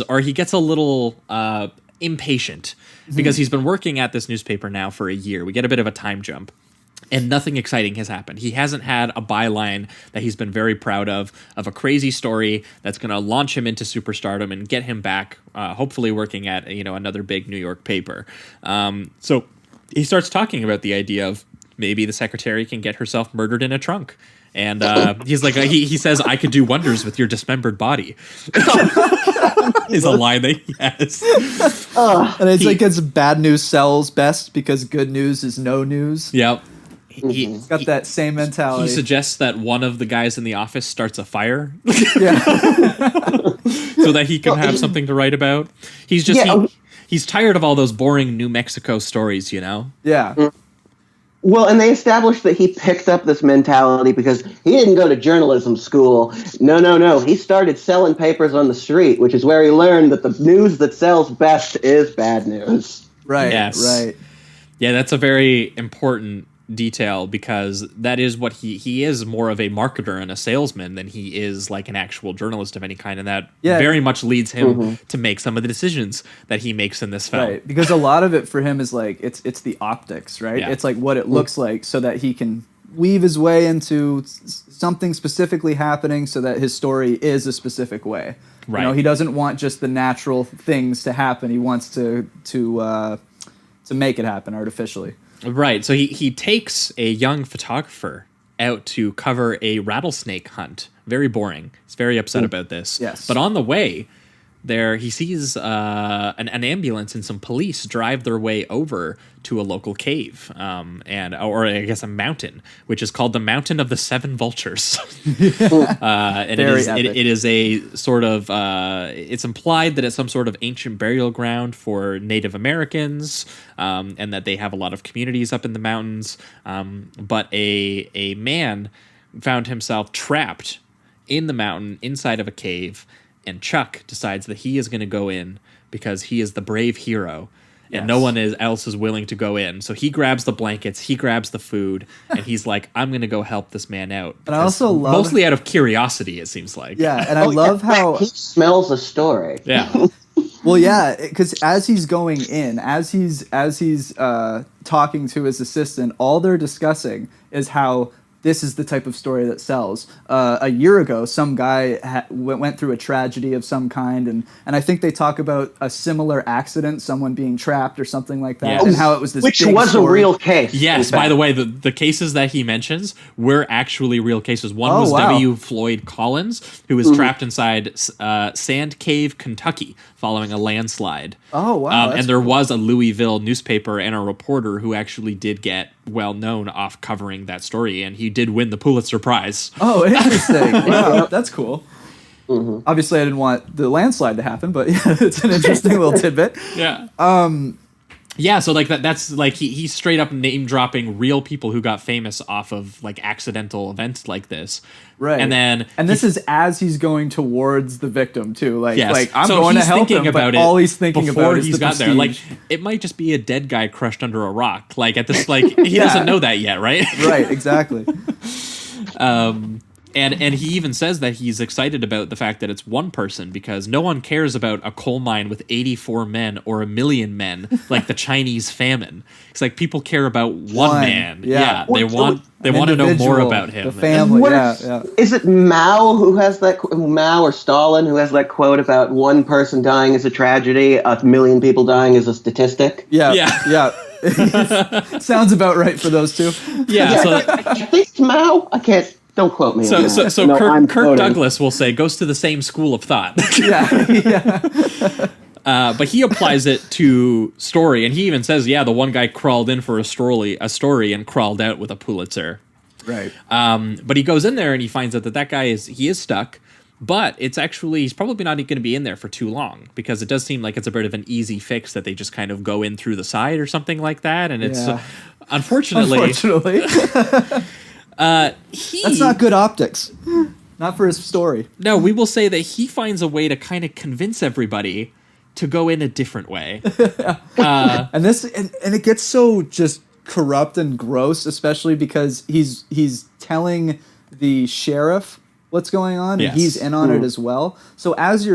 S5: or he gets a little impatient because he's been working at this newspaper now for a year. We get a bit of a time jump. And nothing exciting has happened. He hasn't had a byline that he's been very proud of a crazy story that's going to launch him into superstardom and get him back, hopefully working at another big New York paper. So he starts talking about the idea of maybe the secretary can get herself murdered in a trunk. And he's like, he says, I could do wonders with your dismembered body. Is a line that he has.
S6: And it's bad news sells best because good news is no news.
S5: Yep.
S6: He's got that same mentality.
S5: He suggests that one of the guys in the office starts a fire.
S6: Yeah.
S5: So that he can have something to write about. He's he's tired of all those boring New Mexico stories,
S6: Yeah.
S7: Well, and they established that he picked up this mentality because he didn't go to journalism school. No. He started selling papers on the street, which is where he learned that the news that sells best is bad news.
S6: Right.
S5: Yes.
S6: Right.
S5: Yeah, that's a very important detail because that is what he is more of a marketer and a salesman than he is like an actual journalist of any kind, and that very much leads him to make some of the decisions that he makes in this film.
S6: Right, because a lot of it for him is like it's the optics, right?
S5: Yeah.
S6: It's like what it looks like so that he can weave his way into something specifically happening so that his story is a specific way.
S5: Right.
S6: He doesn't want just the natural things to happen. He wants to make it happen artificially.
S5: Right. So he takes a young photographer out to cover a rattlesnake hunt. Very boring. He's very upset about this.
S6: Yes.
S5: But on the way there, he sees an ambulance and some police drive their way over to a local cave, or I guess a mountain, which is called the Mountain of the Seven Vultures. And it is a sort of it's implied that it's some sort of ancient burial ground for Native Americans, and that they have a lot of communities up in the mountains. But a man found himself trapped in the mountain inside of a cave. And Chuck decides that he is going to go in because he is the brave hero and no one else is willing to go in. So he grabs the blankets, he grabs the food, and he's like, I'm going to go help this man out.
S6: And I also love...
S5: Mostly out of curiosity, it seems like.
S6: Yeah, and I love how...
S7: He smells a story.
S5: Yeah.
S6: Well, yeah, because as he's going in, as he's talking to his assistant, all they're discussing is how... this is the type of story that sells. A year ago, some guy went through a tragedy of some kind, and I think they talk about a similar accident, someone being trapped or something like that, and how it was this
S7: which
S6: big
S7: was
S6: story.
S7: a real case.
S5: Yes, by the way, the cases that he mentions were actually real cases. One was W. Floyd Collins, who was trapped inside Sand Cave, Kentucky, following a landslide.
S6: Oh, wow.
S5: And there was a Louisville newspaper and a reporter who actually did get well known off covering that story, and he did win the Pulitzer Prize.
S6: Oh, interesting. Wow, that's cool. Mm-hmm. Obviously, I didn't want the landslide to happen, but yeah, it's an interesting little tidbit.
S5: Yeah. Yeah, so like that's like he's straight up name dropping real people who got famous off of like accidental events like this.
S6: Right. And this is as he's going towards the victim too. Like I'm going to help him, but all he's thinking about is the prestige.
S5: There. Like it might just be a dead guy crushed under a rock. Like at this he doesn't know that yet, right?
S6: Right, exactly.
S5: And he even says that he's excited about the fact that it's one person because no one cares about a coal mine with 84 men or 1 million men like the Chinese famine. It's like people care about one man. Yeah, they want to know more about him.
S6: The family.
S7: Is it Mao who has that Mao or Stalin who has that quote about one person dying is a tragedy, 1 million people dying is a statistic?
S6: Yeah. Sounds about right for those two.
S5: Yeah. So
S7: I think it's Mao. I can't. Don't quote me.
S5: So no, Kirk Douglas will say goes to the same school of thought. But he applies it to story, and he even says, the one guy crawled in for a story and crawled out with a Pulitzer.
S6: Right.
S5: But he goes in there and he finds out that guy is stuck. But it's actually, he's probably not going to be in there for too long because it does seem like it's a bit of an easy fix that they just kind of go in through the side or something like that. And it's unfortunately.
S6: That's not good optics. Not for his story.
S5: No, we will say that he finds a way to kind of convince everybody to go in a different way.
S6: And it gets so just corrupt and gross, especially because he's telling the sheriff what's going on, and he's in on it as well. So as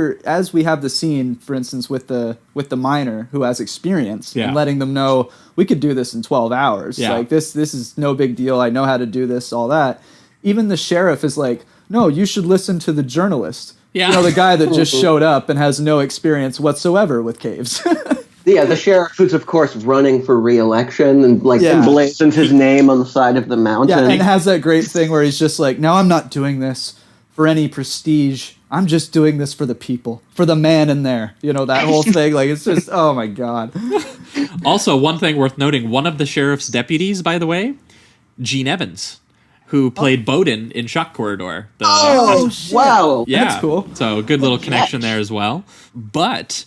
S6: we have the scene, for instance, with the miner who has experience, and letting them know we could do this in 12 hours. Like this is no big deal. I know how to do this, all that. Even the sheriff is like, no, you should listen to the journalist. Yeah. You know, the guy that just showed up and has no experience whatsoever with caves.
S7: Yeah, the sheriff who's, of course, running for re-election and, emblazons his name on the side of the mountain.
S6: Yeah, and has that great thing where he's just like, now I'm not doing this for any prestige. I'm just doing this for the people, for the man in there. You know, that whole thing. Like, it's just, oh, my God.
S5: Also, one thing worth noting, one of the sheriff's deputies, by the way, Gene Evans, who played Bowden in Shock Corridor.
S7: Wow.
S5: Yeah.
S6: That's cool.
S5: So good little connection there as well. But...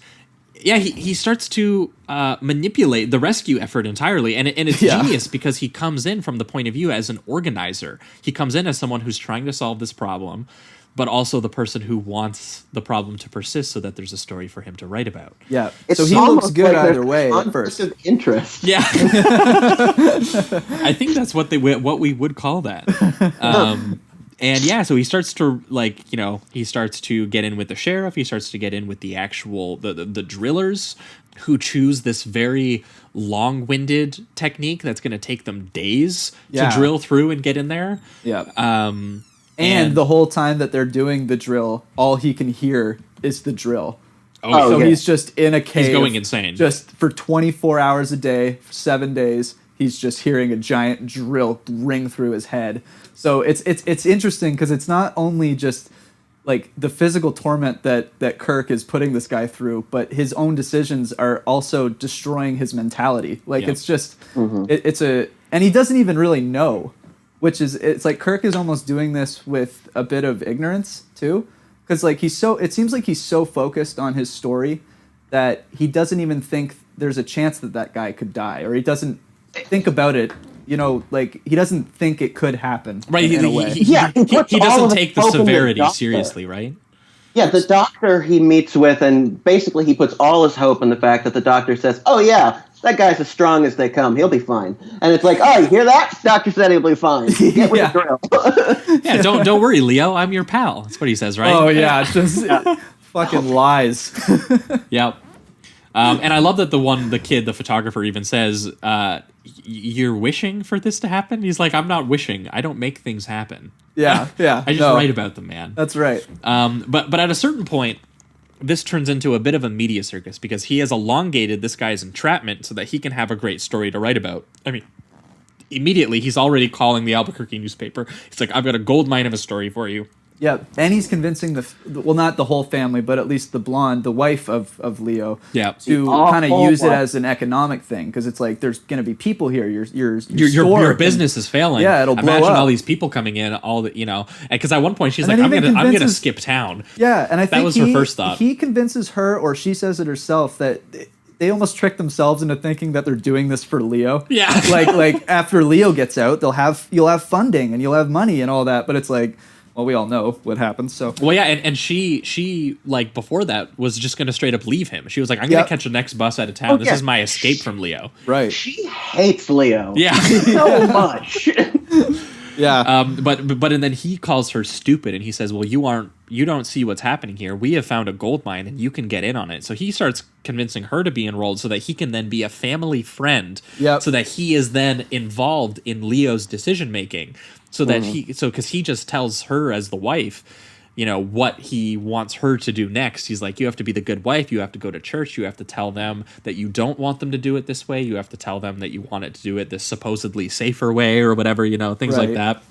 S5: yeah, he starts to manipulate the rescue effort entirely, and it's genius because he comes in from the point of view as an organizer. He comes in as someone who's trying to solve this problem, but also the person who wants the problem to persist so that there's a story for him to write about.
S6: Yeah, so he looks good either way at first.
S7: Of interest.
S5: Yeah, I think that's what we would call that. And yeah, so he starts to he starts to get in with the sheriff. He starts to get in with the actual the drillers who choose this very long-winded technique that's going to take them days to drill through and get in there.
S6: Yeah. And the whole time that they're doing the drill, all he can hear is the drill. So he's just in a cave.
S5: He's going insane.
S6: Just for 24 hours a day, for 7 days, he's just hearing a giant drill ring through his head. So it's interesting because it's not only just like the physical torment that Kirk is putting this guy through, but his own decisions are also destroying his mentality. Like it's just and he doesn't even really know, it's like Kirk is almost doing this with a bit of ignorance too, because like it seems like he's so focused on his story that he doesn't even think there's a chance that guy could die, or he doesn't think about it. You know, like he doesn't think it could happen.
S5: Right.
S6: In a way.
S5: He doesn't take the severity seriously, right?
S7: Yeah, the doctor he meets with, and basically he puts all his hope in the fact that the doctor says, oh yeah, that guy's as strong as they come. He'll be fine. And it's like, oh, you hear that? Doctor said he'll be fine. Get with the drill.
S5: Yeah, don't worry, Leo. I'm your pal. That's what he says, right?
S6: Oh yeah, just fucking lies.
S5: Yep. And I love that the photographer even says, you're wishing for this to happen? He's like, I'm not wishing. I don't make things happen.
S6: Yeah.
S5: I just write about them, man.
S6: That's right.
S5: But at a certain point, this turns into a bit of a media circus because he has elongated this guy's entrapment so that he can have a great story to write about. I mean, immediately he's already calling the Albuquerque newspaper. He's like, I've got a gold mine of a story for you.
S6: Yeah, and he's convincing not the whole family, but at least the blonde, the wife of Leo, to kind of use it as an economic thing, because it's like there's going to be people here. Your
S5: business is failing.
S6: Yeah, it'll blow
S5: Imagine
S6: up.
S5: all these people coming in, because at one point she's like, I'm gonna skip town.
S6: Yeah, and I think
S5: that was her first thought.
S6: He convinces her, or she says it herself, that they almost trick themselves into thinking that they're doing this for Leo.
S5: Yeah,
S6: like after Leo gets out, you'll have funding and you'll have money and all that, but it's like, well, we all know what happens. So
S5: well, yeah, and she like before that was just going to straight up leave him. She was like, I'm going to catch the next bus out of town. This is my escape from Leo.
S6: Right.
S7: She hates Leo.
S5: Yeah,
S7: so much.
S6: Yeah.
S5: But and then he calls her stupid, and he says, well, you don't see what's happening here. We have found a gold mine, and you can get in on it. So he starts convincing her to be enrolled so that he can then be a family friend.
S6: Yep.
S5: So that he is then involved in Leo's decision making. So that because he just tells her as the wife, what he wants her to do next. He's like, you have to be the good wife. You have to go to church. You have to tell them that you don't want them to do it this way. You have to tell them that you want it to do it this supposedly safer way or whatever, things like that.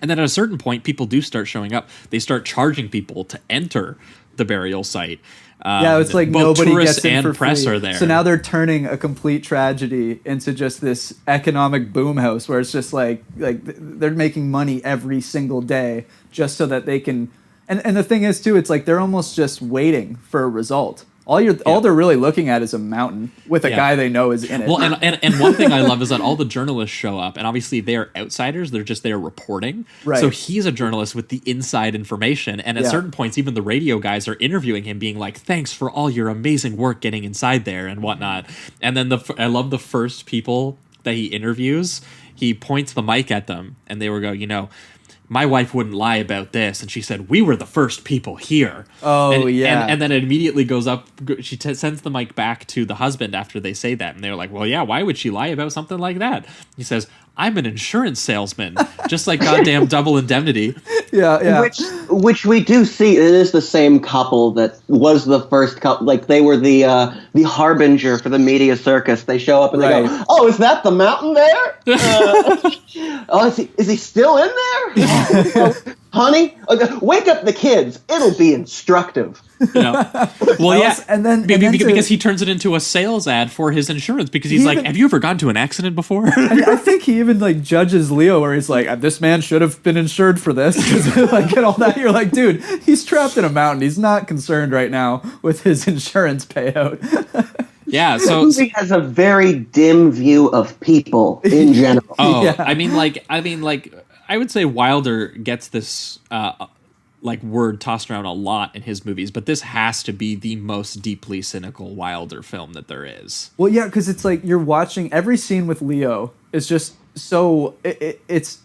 S5: And then at a certain point, people do start showing up. They start charging people to enter the burial site.
S6: It's like
S5: both
S6: nobody
S5: tourists
S6: gets in
S5: and
S6: for
S5: press
S6: free.
S5: are there.
S6: So now they're turning a complete tragedy into just this economic boom house where it's just like they're making money every single day just so that they can. And the thing is too, it's like they're almost just waiting for a result. all they're really looking at is a mountain with a guy they know is in it.
S5: Well, and one thing I love is that all the journalists show up, and obviously they are outsiders. They're just there reporting.
S6: Right.
S5: So he's a journalist with the inside information, and at certain points, even the radio guys are interviewing him, being like, "Thanks for all your amazing work getting inside there and whatnot." And then I love the first people that he interviews. He points the mic at them, and they will go, my wife wouldn't lie about this, and she said we were the first people here. And then it immediately goes up. She sends the mic back to the husband after they say that, and they're like, well, yeah, why would she lie about something like that? He says, I'm an insurance salesman, just like goddamn Double Indemnity.
S6: Yeah.
S7: Which we do see. It is the same couple that was the first couple. Like, they were the harbinger for the media circus. They show up and they go, "Oh, is that the mountain there? Is he still in there? Honey, wake up the kids. It'll be instructive."
S5: Well, yeah,
S6: and then
S5: because he turns it into a sales ad for his insurance, because he's like, have you ever gone to an accident before?
S6: I think he even like judges Leo, where he's like, this man should have been insured for this, like, and all that. You're like, dude, he's trapped in a mountain. He's not concerned right now with his insurance payout.
S5: Yeah,
S7: the
S5: so
S7: movie has a very dim view of people in general.
S5: I mean, I would say Wilder gets this word tossed around a lot in his movies, but this has to be the most deeply cynical Wilder film that there is.
S6: Well, yeah, because it's like you're watching every scene with Leo is just so it's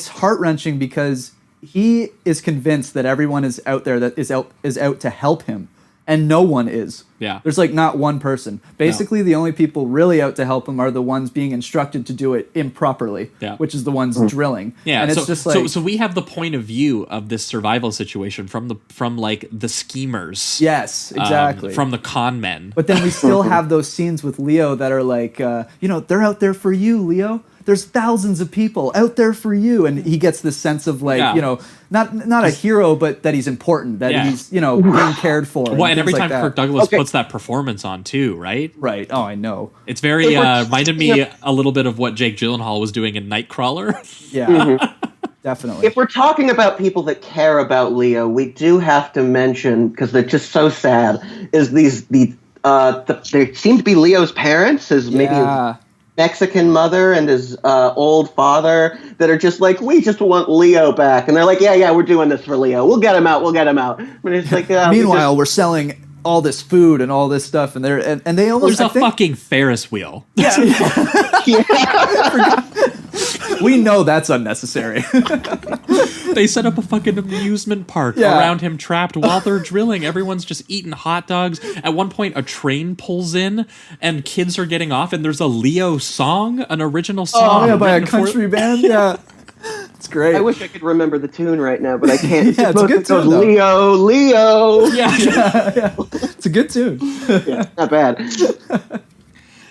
S6: heart-wrenching, because he is convinced that everyone is out there that is out to help him, and no one is.
S5: Yeah.
S6: There's like not one person. Basically, the only people really out to help him are the ones being instructed to do it improperly, which is the ones drilling.
S5: Yeah,
S6: and it's just like
S5: so we have the point of view of this survival situation from the schemers.
S6: Yes, exactly.
S5: From the con men.
S6: But then we still have those scenes with Leo that are like, they're out there for you, Leo. There's thousands of people out there for you, and he gets this sense of like, not a hero, but that he's important, that he's being cared for.
S5: Well, and every time Kirk Douglas puts that performance on too, right?
S6: Right. Oh, I know.
S5: It's very reminded me a little bit of what Jake Gyllenhaal was doing in Nightcrawler.
S6: Yeah, definitely.
S7: If we're talking about people that care about Leo, we do have to mention, because they're just so sad, is they seem to be Leo's parents, maybe his Mexican mother and his old father, that are just like, we just want Leo back. And they're like, yeah, we're doing this for Leo. We'll get him out. But it's like,
S6: meanwhile, we're selling all this food and all this stuff, and they almost
S5: there's a fucking Ferris wheel.
S6: Yeah. We know that's unnecessary.
S5: They set up a fucking amusement park around him trapped while they're drilling. Everyone's just eating hot dogs. At one point, a train pulls in and kids are getting off, and there's a Leo song, an original song.
S6: Oh, yeah, by a country band. Yeah. It's great.
S7: I wish I could remember the tune right now, but I can't.
S6: Yeah, it's a good tune,
S7: though. Leo.
S6: Yeah. It's a good tune.
S7: Yeah, not bad.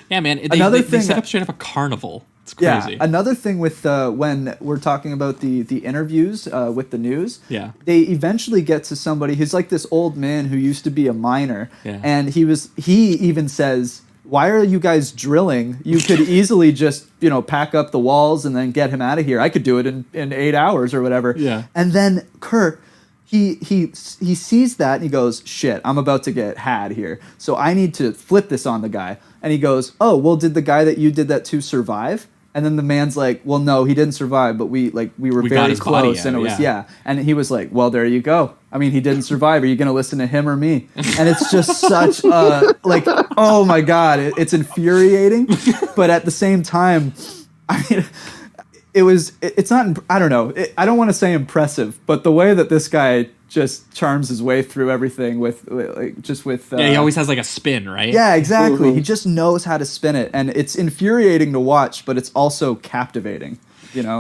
S5: Yeah, man. They set up straight up a carnival. It's crazy.
S6: Yeah, another thing with when we're talking about the interviews with the news, they eventually get to somebody who's like this old man who used to be a miner, and he even says, why are you guys drilling? You could easily just, pack up the walls and then get him out of here. I could do it in 8 hours or whatever.
S5: Yeah.
S6: And then Kurt, he sees that and he goes, shit, I'm about to get had here. So I need to flip this on the guy. And he goes, oh, well, did the guy that you did that to survive? And then the man's like, well, no, he didn't survive, but we were very close. And it was, And he was like, well, there you go. I mean, he didn't survive. Are you going to listen to him or me? And it's just such oh my God, it's infuriating. But at the same time, I mean, it's not, I don't know. I don't want to say impressive, but the way that this guy just charms his way through everything with
S5: he always has like a spin, right?
S6: Yeah, exactly. Mm-hmm. He just knows how to spin it, and it's infuriating to watch, but it's also captivating.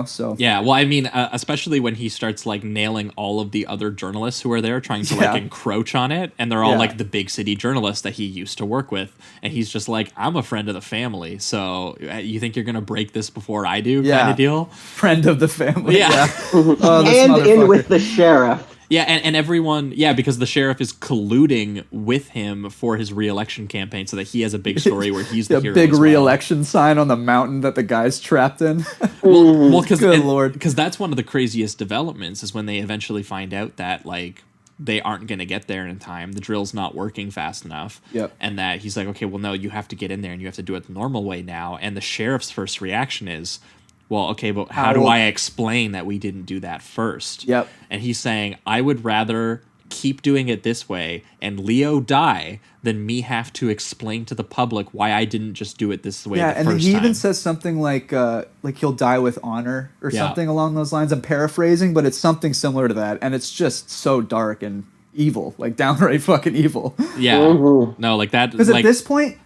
S6: So
S5: yeah. Well, I mean, especially when he starts like nailing all of the other journalists who are there, trying to like encroach on it, and they're all like the big city journalists that he used to work with, and he's just like, I'm a friend of the family, so you think you're gonna break this before I do, kind of deal.
S6: Friend of the family.
S5: Yeah.
S7: And in with the sheriff.
S5: Yeah, and everyone, because the sheriff is colluding with him for his re-election campaign, so that he has a big story where he's the hero.
S6: A big re-election sign on the mountain that the guy's trapped in.
S5: Well, because
S6: good Lord,
S5: because that's one of the craziest developments is when they eventually find out that like they aren't going to get there in time. The drill's not working fast enough.
S6: Yep.
S5: And that he's like, okay, well, no, you have to get in there and you have to do it the normal way now. And the sheriff's first reaction is, well, okay, but how do I explain that we didn't do that first?
S6: Yep.
S5: And he's saying, I would rather keep doing it this way and Leo die than me have to explain to the public why I didn't just do it this way the first time.
S6: Yeah, and he even says something like he'll die with honor or something along those lines. I'm paraphrasing, but it's something similar to that. And it's just so dark and evil, like downright fucking evil.
S5: Yeah. No, like that.
S6: Because at this point,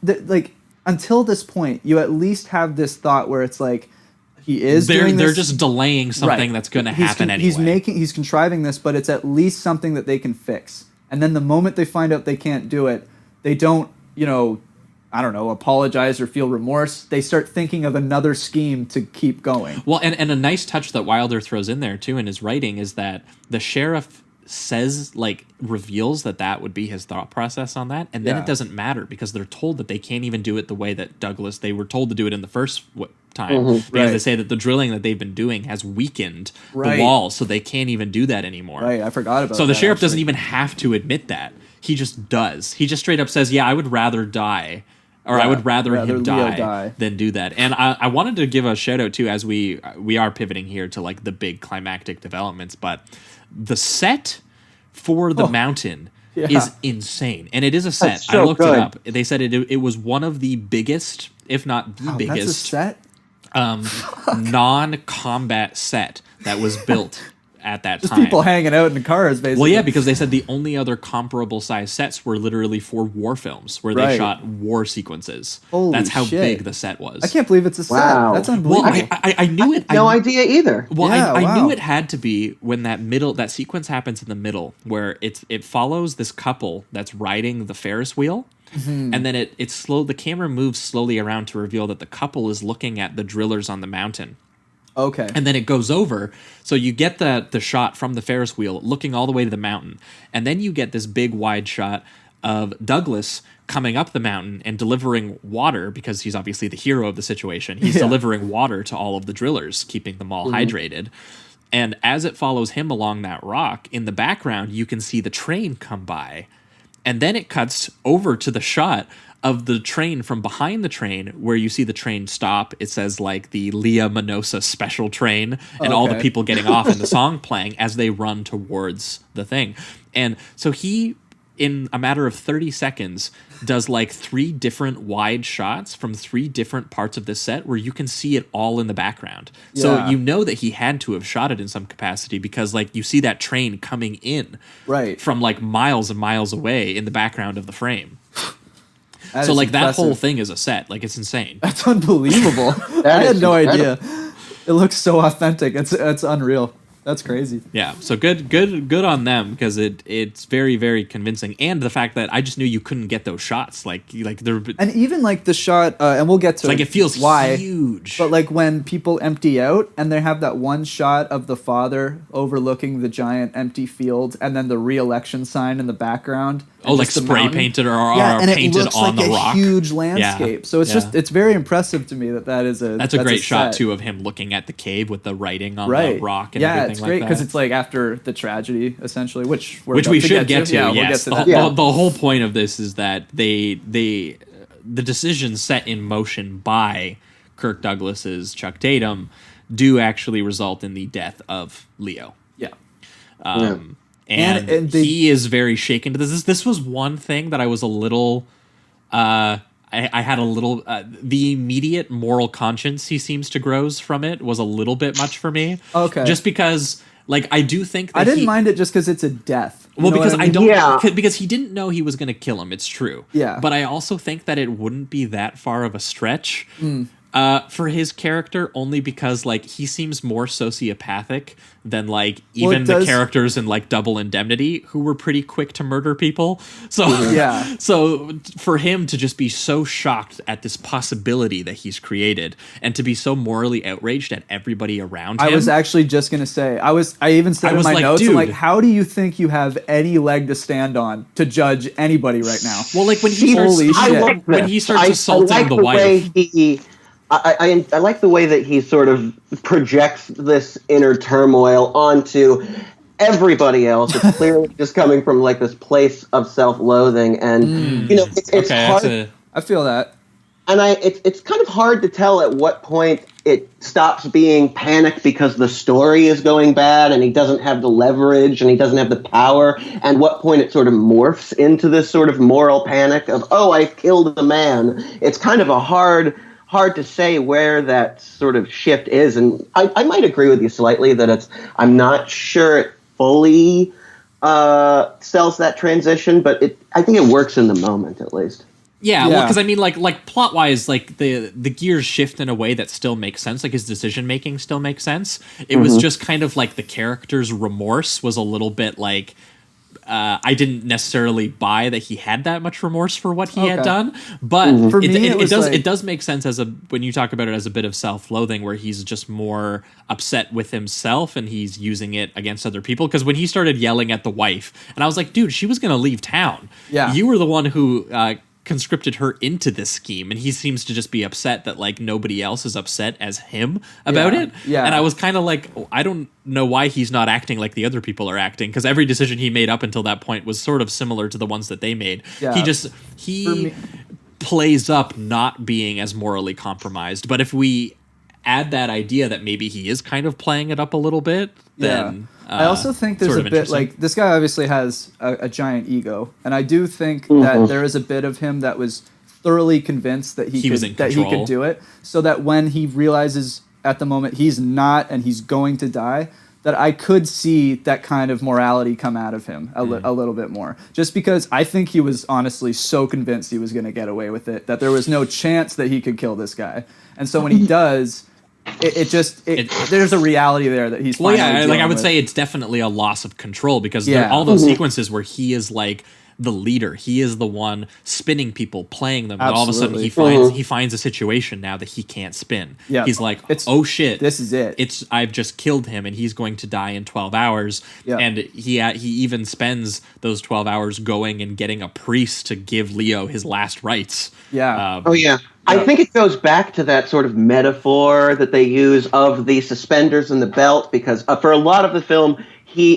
S6: until this point, you at least have this thought where it's like, they're just delaying something that's going to happen anyway. He's contriving this, but it's at least something that they can fix. And then the moment they find out they can't do it, they don't, I don't know, apologize or feel remorse. They start thinking of another scheme to keep going.
S5: Well, and a nice touch that Wilder throws in there too in his writing is that the sheriff reveals that would be his thought process on that, and then it doesn't matter because they're told that they can't even do it the way that they were told to do it in the first time, because they say that the drilling that they've been doing has weakened the wall, so they can't even do that anymore.
S6: Right, I forgot about that.
S5: So the sheriff doesn't even have to admit that. He just does. He just straight up says, yeah, I would rather die, or I would rather him die than do that. And I wanted to give a shout out too, as we are pivoting here to like the big climactic developments, but the set for the mountain is insane. And it is a set.
S7: So
S5: I looked
S7: good.
S5: it up. They said it was one of the biggest, if not the biggest,
S6: that's a set?
S5: non-combat set that was built at that
S6: Just
S5: time.
S6: people hanging out in cars, basically.
S5: Well, yeah, because they said the only other comparable size sets were literally for war films, where they shot war sequences.
S6: Holy
S5: That's how
S6: shit.
S5: big the set was.
S6: I can't believe it's a set.
S7: Wow.
S6: That's
S5: Well,
S6: unbelievable.
S5: I knew it.
S7: No idea either.
S5: Well,
S6: Yeah,
S5: I knew
S6: wow.
S5: it had to be when that sequence happens in the middle, where it follows this couple that's riding the Ferris wheel, and then the camera moves slowly around to reveal that the couple is looking at the drillers on the mountain.
S6: Okay.
S5: And then it goes over, so you get the shot from the Ferris wheel looking all the way to the mountain, and then you get this big wide shot of Douglas coming up the mountain and delivering water, because he's obviously the hero of the situation. He's delivering water to all of the drillers, keeping them all hydrated. And as it follows him along that rock, in the background you can see the train come by, and then it cuts over to the shot of the train from behind the train, where you see the train stop. It says like the Leah Minosa special train, and all the people getting off and the song playing as they run towards the thing. And so he, in a matter of 30 seconds, does like 3 different wide shots from 3 different parts of this set where you can see it all in the background. So you know that he had to have shot it in some capacity, because like you see that train coming in from like miles and miles away in the background of the frame. So like that whole thing is a set. Like, it's insane.
S6: That's unbelievable. I had no idea. It looks so authentic. It's unreal. That's crazy.
S5: Yeah. So good on them, because it's very, very convincing, and the fact that I just knew you couldn't get those shots. Like they're,
S6: and even like the shot, and we'll get to
S5: like it feels huge.
S6: But like when people empty out and they have that one shot of the father overlooking the giant empty field, and then the re-election sign in the background.
S5: Oh, like spray painted or painted on the rock.
S6: A huge landscape. So it's it's very impressive to me that's
S5: a great shot too, of him looking at the cave with the writing on the rock and everything.
S6: It's great because it's like after the tragedy, essentially, which
S5: we should get to.
S6: Yeah,
S5: yes,
S6: we'll get to that.
S5: The whole point of this is that the decisions set in motion by Kirk Douglas's Chuck Tatum do actually result in the death of Leo.
S6: Yeah.
S5: And he is very shaken to this. This was one thing that I was a little. I had a little. The immediate moral conscience he seems to grows from it was a little bit much for me.
S6: Okay.
S5: Just because, like, I do think that
S6: I didn't mind it just because it's a death.
S5: Well, because
S6: I
S5: don't. Because he didn't know he was going to kill him. It's true.
S6: Yeah.
S5: But I also think that it wouldn't be that far of a stretch. For his character, only because like he seems more sociopathic than like even the characters in like Double Indemnity, who were pretty quick to murder people. So so for him to just be so shocked at this possibility that he's created, and to be so morally outraged at everybody around him.
S6: I was actually just gonna say I even said in my notes,
S5: dude,
S6: I'm like, how do you think you have any leg to stand on to judge anybody right now?
S5: Well, like when he starts assaulting the wife.
S7: I like the way that he sort of projects this inner turmoil onto everybody else. It's clearly just coming from like this place of self-loathing, and you know, it's hard.
S6: I feel that.
S7: And it's kind of hard to tell at what point it stops being panic because the story is going bad and he doesn't have the leverage and he doesn't have the power, and what point it sort of morphs into this sort of moral panic of, oh, I killed a man. It's kind of a hard to say where that sort of shift is. And I might agree with you slightly that I'm not sure it fully sells that transition, but I think it works in the moment at least.
S5: Yeah, well, because I mean, like plot wise, like the gears shift in a way that still makes sense. Like his decision making still makes sense. It was just kind of like the character's remorse was a little bit like I didn't necessarily buy that he had that much remorse for what he had done. But
S6: for me,
S5: it does make sense as when you talk about it as a bit of self-loathing, where he's just more upset with himself and he's using it against other people. Because when he started yelling at the wife, and I was like, dude, she was going to leave town.
S6: Yeah,
S5: you were the one who conscripted her into this scheme, and he seems to just be upset that like nobody else is upset as him about it.
S6: Yeah, and
S5: I was kind of like, I don't know why he's not acting like the other people are acting, because every decision he made up until that point was sort of similar to the ones that they made.
S6: Yeah.
S5: He plays up not being as morally compromised, but if we add that idea that maybe he is kind of playing it up a little bit, then
S6: I also think there's a bit like this guy obviously has a giant ego, and I do think that there is a bit of him that was thoroughly convinced that he could do it, so that when he realizes at the moment he's not and he's going to die, that I could see that kind of morality come out of him a little bit more, just because I think he was honestly so convinced he was going to get away with it that there was no chance that he could kill this guy, and so when he does. There's a reality there that he's finally
S5: like I would say it's definitely a loss of control, because all those sequences where he is like the leader, he is the one spinning people, playing them, and all of a sudden he finds a situation now that he can't spin. He's like, oh shit,
S6: this is it.
S5: I've just killed him and he's going to die in 12 hours. And he even spends those 12 hours going and getting a priest to give Leo his last rites.
S7: I think it goes back to that sort of metaphor that they use of the suspenders and the belt, because for a lot of the film,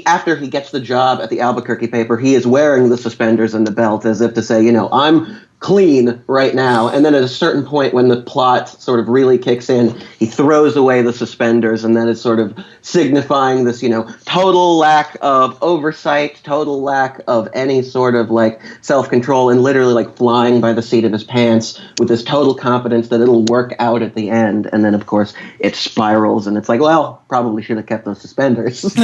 S7: after he gets the job at the Albuquerque paper, he is wearing the suspenders and the belt as if to say, you know, I'm clean right now. And then at a certain point when the plot sort of really kicks in, he throws away the suspenders, and then it's sort of signifying this, you know, total lack of oversight, total lack of any sort of like self-control, and literally like flying by the seat of his pants with this total confidence that it'll work out at the end. And then of course it spirals and it's like, well, probably should have kept those suspenders.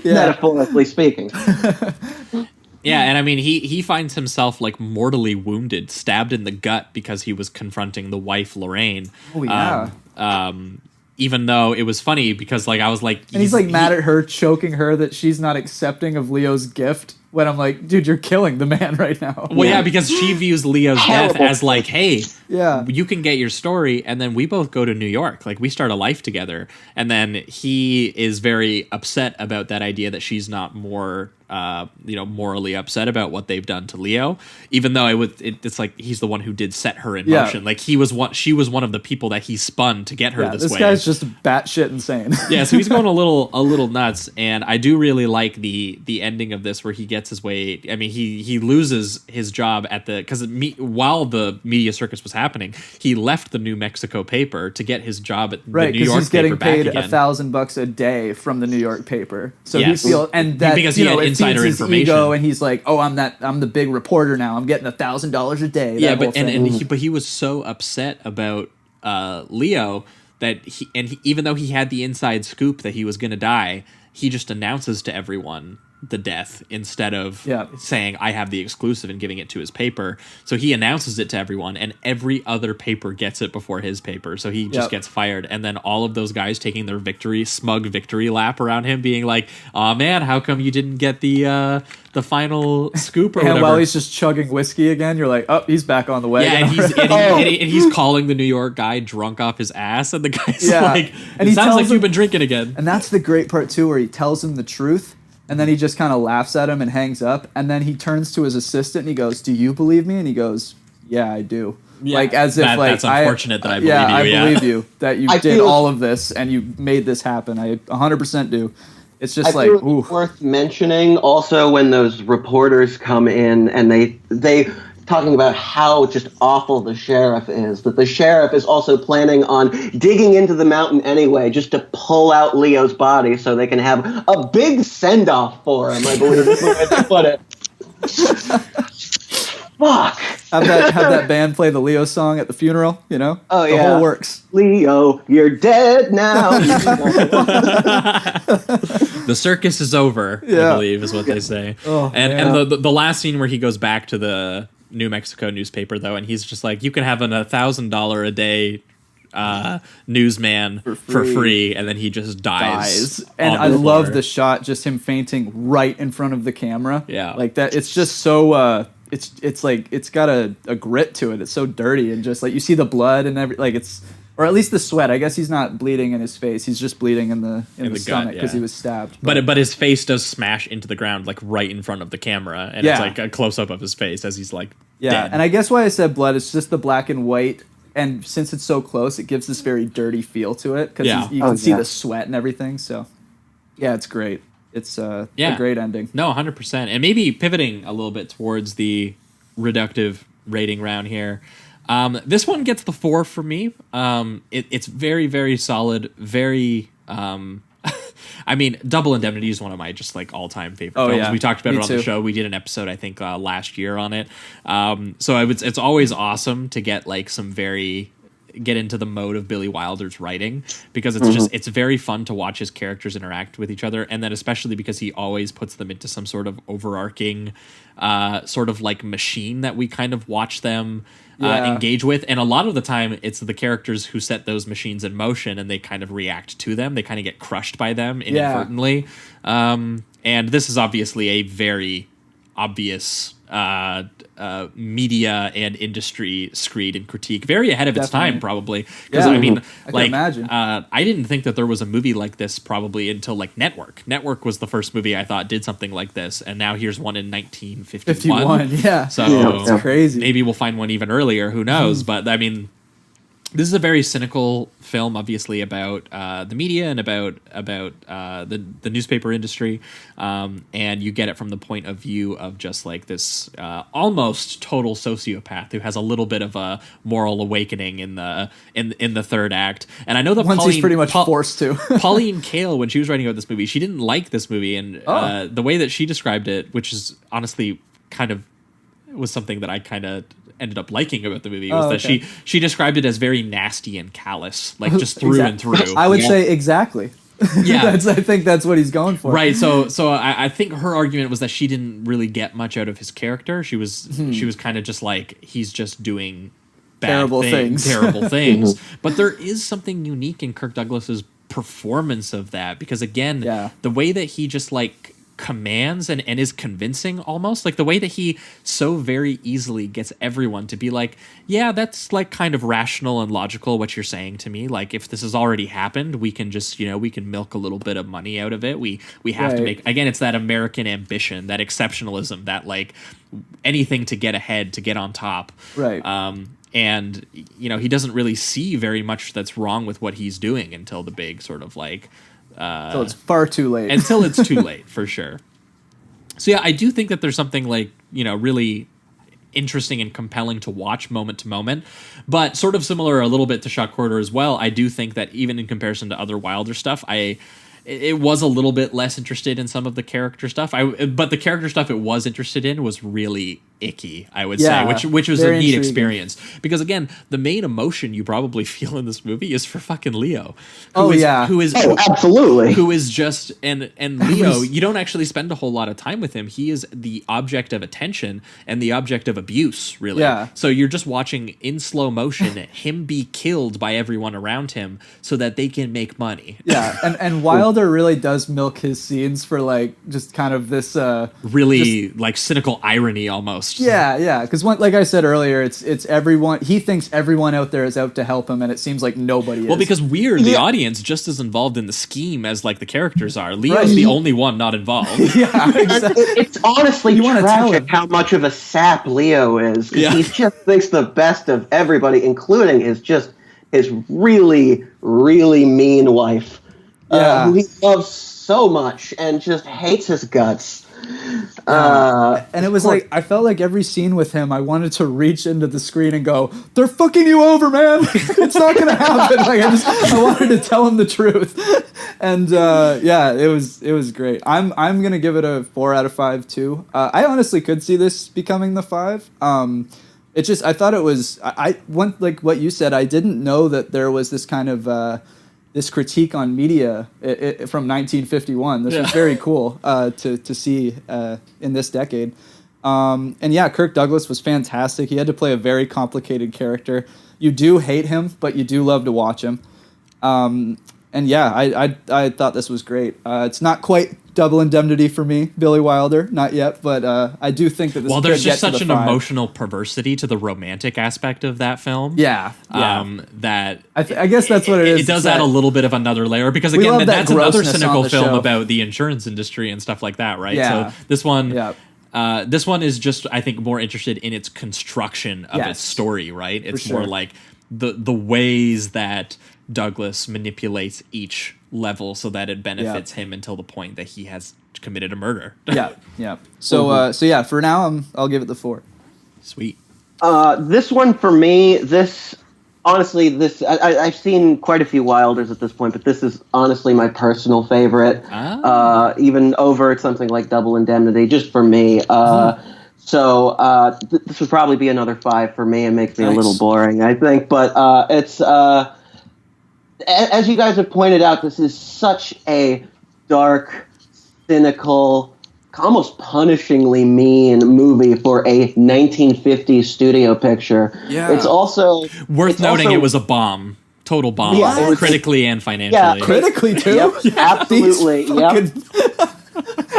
S7: Metaphorically speaking.
S5: Yeah, and I mean, he finds himself like mortally wounded, stabbed in the gut because he was confronting the wife, Laurent.
S6: Oh, yeah.
S5: Even though it was funny because like I was like...
S6: And he's like mad at her, choking her that she's not accepting of Leo's gift. When I'm like, dude, you're killing the man right now.
S5: Well, yeah, because she views Leo's death as like, hey,
S6: yeah,
S5: you can get your story, and then we both go to New York. Like, we start a life together. And then he is very upset about that idea that she's not more, morally upset about what they've done to Leo, even though it's like he's the one who did set her in motion. Like, she was one of the people that he spun to get her this way.
S6: This guy's just batshit insane.
S5: Yeah, so he's going a little nuts, and I do really like the ending of this where he gets his way. I mean, he loses his job while the media circus was happening, he left the New Mexico paper to get his job at the New York paper. Right, because
S6: he's getting paid $1,000 a day from the New York paper. So he feels, and that
S5: because he had insider
S6: his
S5: information.
S6: Ego, and he's like, oh, I'm the big reporter now. I'm getting $1,000 a day.
S5: Yeah, but he was so upset about Leo that even though he had the inside scoop that he was going to die, he just announces to everyone the death instead of saying I have the exclusive and giving it to his paper. So he announces it to everyone, and every other paper gets it before his paper. So he just gets fired. And then all of those guys taking their smug victory lap around him, being like, "Oh man, how come you didn't get the final scoop or whatever?"
S6: And while he's just chugging whiskey again, you're like, "Oh, he's back on the way."
S5: Yeah, and he's calling the New York guy drunk off his ass, and the guy's like, "It sounds like you've been drinking again."
S6: And that's the great part too, where he tells him the truth. And then he just kind of laughs at him and hangs up. And then he turns to his assistant and he goes, "Do you believe me?" And he goes, "Yeah, I do."
S5: Yeah,
S6: like as if
S5: that's unfortunate that I believe you.
S6: I believe you that you did all of this and you made this happen. I 100% do. It's just
S7: I
S6: like,
S7: feel it's worth mentioning also when those reporters come in and they talking about how just awful the sheriff is, that the sheriff is also planning on digging into the mountain anyway just to pull out Leo's body so they can have a big send-off for him, I believe is the way to put it. Fuck.
S6: Have that band play the Leo song at the funeral, you know?
S7: Oh,
S6: the whole works.
S7: Leo, you're dead now.
S5: The circus is over, I believe, is what they say. And the last scene where he goes back to the New Mexico newspaper, though, and he's just like, you can have an $1,000 a day newsman for free, and then he just dies.
S6: And I love the shot, just him fainting right in front of the camera.
S5: Yeah.
S6: Like that, it's just so... It's like it's got a grit to it. It's so dirty and just like you see the blood and or at least the sweat. I guess he's not bleeding in his face. He's just bleeding in the stomach because he was stabbed.
S5: But his face does smash into the ground like right in front of the camera, and it's like a close up of his face as he's like dead.
S6: And I guess why I said blood is just the black and white. And since it's so close, it gives this very dirty feel to it because you can see the sweat and everything. So yeah, it's great. It's a great ending.
S5: No, 100%. And maybe pivoting a little bit towards the reductive rating round here. This one gets the 4 for me. It's very, very solid. Very... I mean, Double Indemnity is one of my just like all-time favorite films.
S6: Yeah.
S5: We talked about
S6: Me
S5: it on
S6: too.
S5: the show. We did an episode, I think, last year on it. So it's always awesome to get like get into the mode of Billy Wilder's writing because it's very fun to watch his characters interact with each other, and then especially because he always puts them into some sort of overarching sort of like machine that we kind of watch them engage with, and a lot of the time it's the characters who set those machines in motion and they kind of react to them. They kind of get crushed by them inadvertently. And this is obviously a very obvious media and industry screed and critique, very ahead of its time, probably. Because I mean,
S6: I can imagine.
S5: I didn't think that there was a movie like this probably until like Network. Network was the first movie I thought did something like this, and now here's one in 1951.
S6: So
S5: it's
S6: crazy.
S5: Maybe we'll find one even earlier. Who knows? But I mean, this is a very cynical film, obviously, about the media and about the newspaper industry, and you get it from the point of view of just like this almost total sociopath who has a little bit of a moral awakening in the third act. And I know that
S6: Once he's pretty much forced to.
S5: Pauline Kael, when she was writing about this movie, she didn't like this movie, and the way that she described it, which is honestly kind of was something that I kind of ended up liking about the movie, was that she described it as very nasty and callous, like just through and through.
S6: I would say exactly.
S5: Yeah,
S6: I think that's what he's going for.
S5: Right. So I think her argument was that she didn't really get much out of his character. She was kind of just like, he's just doing terrible things. But there is something unique in Kirk Douglas's performance of that, because again, the way that he just like commands and is convincing, almost like the way that he so very easily gets everyone to be like, yeah, that's like kind of rational and logical what you're saying to me. Like, if this has already happened, we can just, we can milk a little bit of money out of it. We have to make, again, it's that American ambition, that exceptionalism, that like anything to get ahead, to get on top.
S6: Right.
S5: And he doesn't really see very much that's wrong with what he's doing until the big sort of like
S6: so it's far too late.
S5: Until it's too late, for sure. So yeah, I do think that there's something like, really interesting and compelling to watch moment to moment, but sort of similar a little bit to Shock Corridor as well. I do think that even in comparison to other Wilder stuff, it was a little bit less interested in some of the character stuff. But the character stuff it was interested in was really icky, I would say, which was a neat experience. Because again, the main emotion you probably feel in this movie is for fucking Leo. Who is
S7: absolutely.
S5: Who is just and Leo, you don't actually spend a whole lot of time with him. He is the object of attention and the object of abuse, really.
S6: Yeah.
S5: So you're just watching in slow motion him be killed by everyone around him so that they can make money.
S6: Yeah, and Wilder really does milk his scenes for like just kind of this
S5: really like cynical irony almost.
S6: Yeah, because like I said earlier, it's everyone. He thinks everyone out there is out to help him, and it seems like nobody is.
S5: Well, because we're the audience just as involved in the scheme as like the characters are. Leo's the only one not involved.
S6: Yeah, exactly.
S7: It's honestly tragic how much of a sap Leo is. Yeah. He just thinks the best of everybody, including his really, really mean wife. Who he loves so much and just hates his guts.
S6: And it was like, I felt like every scene with him, I wanted to reach into the screen and go, "They're fucking you over, man. It's not gonna happen." Like I wanted to tell him the truth. And it was great. I'm gonna give it a 4 out of 5 too. I honestly could see this becoming the 5. It just, I thought it was, I went like what you said. I didn't know that there was this kind of this critique on media from 1951. This was very cool to see in this decade. And yeah, Kirk Douglas was fantastic. He had to play a very complicated character. You do hate him, but you do love to watch him. And yeah, I thought this was great. It's not quite Double Indemnity for me, Billy Wilder, not yet, but I do think that this.
S5: Well, there's just such an
S6: 5.
S5: emotional perversity to the romantic aspect of that film.
S6: Yeah.
S5: That
S6: I guess that's what it is.
S5: It does add a little bit of another layer because again, that's another cynical film about the insurance industry and stuff like that, right?
S6: Yeah.
S5: So this one is just, I think, more interested in its construction of its story, right? It's more like the ways that Douglas manipulates each level so that it benefits him until the point that he has committed a murder.
S6: Yeah. So yeah, for now I'll give it the 4.
S5: Sweet.
S7: This one for me, honestly, I've seen quite a few Wilders at this point, but this is honestly my personal favorite. Even over something like Double Indemnity, just for me. So this would probably be another 5 for me. It makes me a little boring, I think, but it's as you guys have pointed out, this is such a dark, cynical, almost punishingly mean movie for a 1950s studio picture. Yeah. It's also
S5: worth noting it was a bomb. Total bomb. Yeah, critically and financially.
S6: Yeah, critically too.
S7: Yep, absolutely. Yep.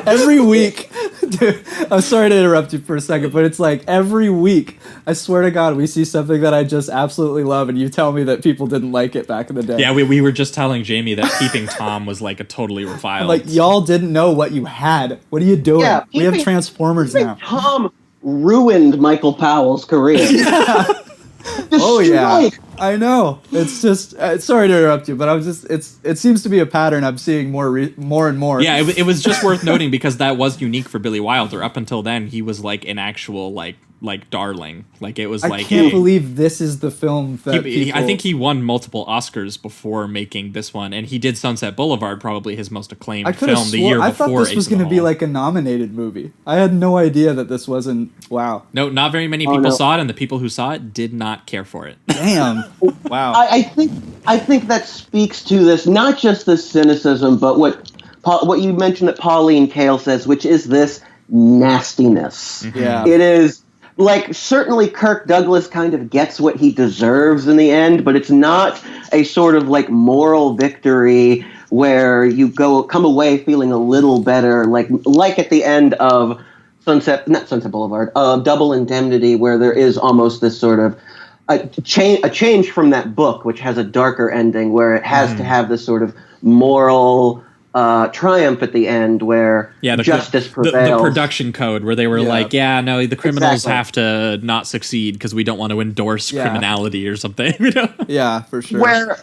S6: Every week, dude, I'm sorry to interrupt you for a second, but it's like every week, I swear to God, we see something that I just absolutely love, and you tell me that people didn't like it back in the day.
S5: Yeah, we were just telling Jamie that Peeping Tom was like a totally reviled.
S6: Like, y'all didn't know what you had. What are you doing? Yeah, we have Transformers now.
S7: Tom ruined Michael Powell's career.
S6: Yeah. I know. It's just sorry to interrupt you, but it seems to be a pattern I'm seeing more and more.
S5: Yeah, it was just worth noting because that was unique for Billy Wilder. Up until then, he was like an actual like darling. Like it was
S6: I can't believe this is the film that
S5: I think he won multiple Oscars before making this one, and he did Sunset Boulevard, probably his most acclaimed film the year before.
S6: I thought this was going to be like a nominated movie. I had no idea that this wasn't. Wow.
S5: No, not very many people saw it, and the people who saw it did not care for it.
S6: Damn. Wow.
S7: I think that speaks to this, not just the cynicism, but what you mentioned that Pauline Kael says, which is this nastiness.
S6: Mm-hmm. Yeah.
S7: It is. Like, certainly Kirk Douglas kind of gets what he deserves in the end, but it's not a sort of like moral victory where you come away feeling a little better, like at the end of not Sunset Boulevard, Double Indemnity, where there is almost this sort of a change from that book, which has a darker ending, where it has to have this sort of moral triumph at the end where justice prevails.
S5: The production code where they were the criminals have to not succeed because we don't want to endorse criminality or something. You know?
S6: Yeah, for sure.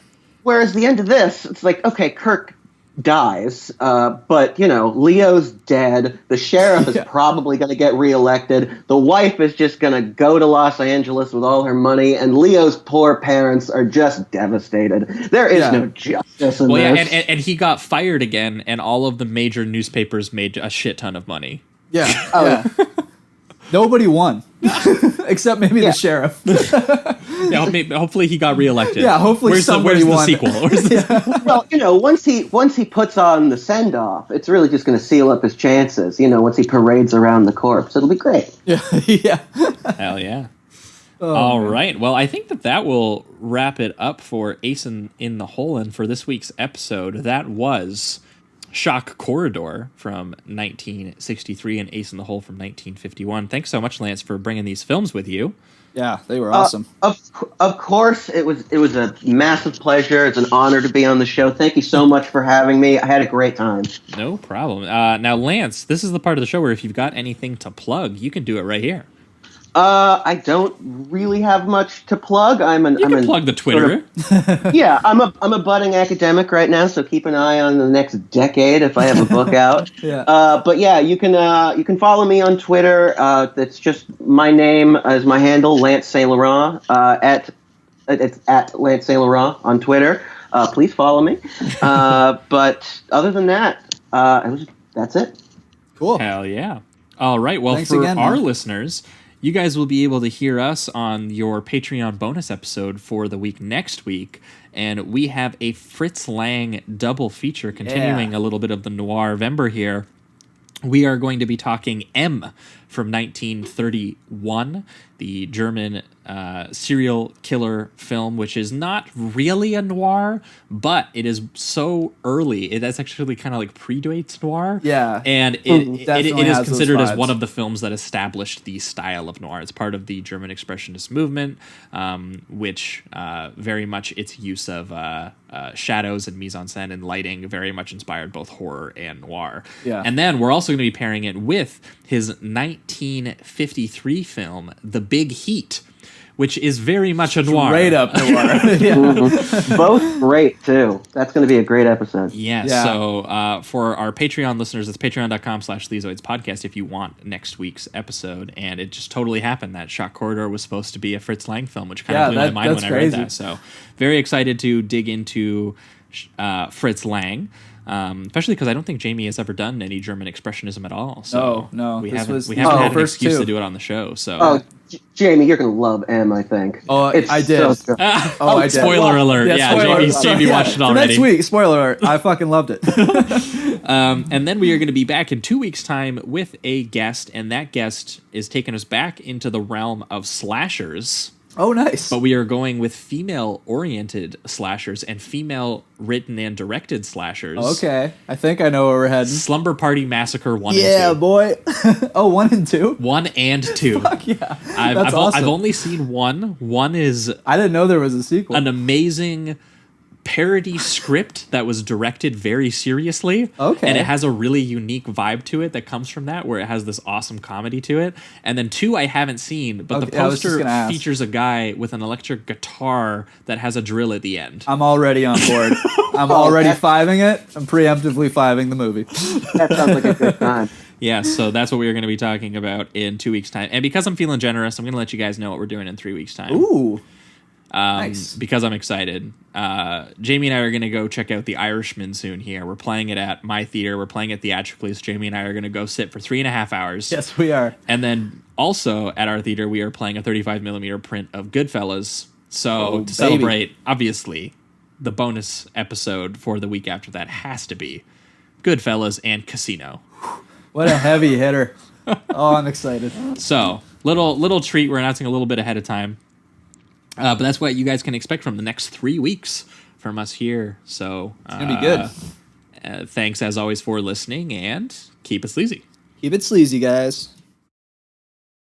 S7: Whereas the end of this, it's like, okay, Kirk dies, but Leo's dead. The sheriff is probably going to get reelected. The wife is just going to go to Los Angeles with all her money, and Leo's poor parents are just devastated. There is no justice in this.
S5: And he got fired again, and all of the major newspapers made a shit ton of money.
S6: Yeah. Nobody won, except maybe the sheriff.
S5: Hopefully he got reelected.
S6: Yeah, hopefully somebody won.
S5: Where's the sequel?
S7: Well, once he puts on the send off, it's really just going to seal up his chances. Once he parades around the corpse, it'll be great.
S6: Yeah.
S5: Hell yeah. All right. Well, I think that will wrap it up for Ace in the Hole, and for this week's episode, that was Shock Corridor from 1963 and Ace in the Hole from 1951. Thanks so much, Lance, for bringing these films with you.
S6: Yeah, they were awesome.
S7: Of course, it was a massive pleasure. It's an honor to be on the show. Thank you so much for having me. I had a great time.
S5: No problem. Now, Lance, this is the part of the show where if you've got anything to plug, you can do it right here.
S7: I don't really have much to plug.
S5: You can plug the Twitter.
S7: Yeah, I'm a budding academic right now, so keep an eye on the next decade if I have a book out.
S6: Yeah.
S7: But yeah, you can follow me on Twitter. That's just my name as my handle, Lance Saint Laurent. It's at Lance Saint Laurent on Twitter. Please follow me. But other than that, that's it.
S6: Cool.
S5: Hell yeah. All right. Well,
S6: Thanks
S5: for
S6: again,
S5: our
S6: man.
S5: listeners, you guys will be able to hear us on your Patreon bonus episode for the week next week. And we have a Fritz Lang double feature continuing a little bit of the Noir-vember here. We are going to be talking M from 1931, the German serial killer film, which is not really a noir, but it is so early. It is actually kind of like predates noir.
S6: Yeah.
S5: And it
S6: Definitely
S5: is
S6: has those
S5: considered as
S6: vibes.
S5: one of the films that established the style of noir. It's part of the German Expressionist movement, which very much its use of shadows and mise-en-scène and lighting very much inspired both horror and noir.
S6: Yeah.
S5: And then we're also going to be pairing it with his 1953 film, The Big Heat, which is very much a noir.
S6: Straight up noir.
S7: Both great too. That's going to be a great episode.
S5: Yeah. So for our Patreon listeners, it's patreon.com/Sleazoids podcast if you want next week's episode. And it just totally happened. That Shock Corridor was supposed to be a Fritz Lang film, which kind of blew my mind when I read that. So very excited to dig into Fritz Lang. Especially because I don't think Jamie has ever done any German expressionism at all. So
S6: no.
S5: we
S6: This
S5: haven't
S6: was
S5: had an
S6: first
S5: excuse
S6: two.
S5: to do it on the show. So
S7: Oh, Jamie, you're going to love M, I think.
S6: Oh,
S7: It's
S6: I did.
S7: so good.
S6: I did.
S5: Spoiler alert. Yeah,
S6: spoiler
S5: Jamie
S6: alert.
S5: watched it
S6: For
S5: already.
S6: next week, spoiler alert. I fucking loved it.
S5: And then we are going to be back in 2 weeks' time with a guest, and that guest is taking us back into the realm of slashers.
S6: Oh, nice.
S5: But we are going with female-oriented slashers and female-written and directed slashers.
S6: Okay. I think I know where we're heading.
S5: Slumber Party Massacre 1
S6: Yeah,
S5: and 2.
S6: boy. Oh, 1 and 2?
S5: 1 and 2.
S6: Fuck yeah.
S5: I've
S6: awesome.
S5: only seen one. One is
S6: I didn't know there was a sequel.
S5: an amazing parody script that was directed very seriously.
S6: Okay.
S5: And it has a really unique vibe to it that comes from that, where it has this awesome comedy to it. And then 2 I haven't seen, but the
S6: Okay, I was just
S5: poster
S6: gonna ask.
S5: features a guy with an electric guitar that has a drill at the end.
S6: I'm already on board. I'm already fiving it. I'm preemptively fiving the movie.
S7: That sounds like a good time.
S5: Yeah, so that's what we are going to be talking about in 2 weeks' time. And because I'm feeling generous, I'm going to let you guys know what we're doing in 3 weeks' time.
S6: Ooh. Nice.
S5: Because I'm excited. Jamie and I are going to go check out The Irishman soon here. We're playing it at my theater. We're playing it theatrically. So Jamie and I are going to go sit for 3.5 hours.
S6: Yes, we are.
S5: And then also at our theater, we are playing a 35mm print of Goodfellas. So to celebrate, obviously, the bonus episode for the week after that has to be Goodfellas and Casino.
S6: What a heavy hitter. Oh, I'm excited.
S5: So little treat. We're announcing a little bit ahead of time. But that's what you guys can expect from the next 3 weeks from us here. So
S6: It's going to be good.
S5: Thanks as always for listening, and keep it sleazy.
S6: Keep it sleazy, guys.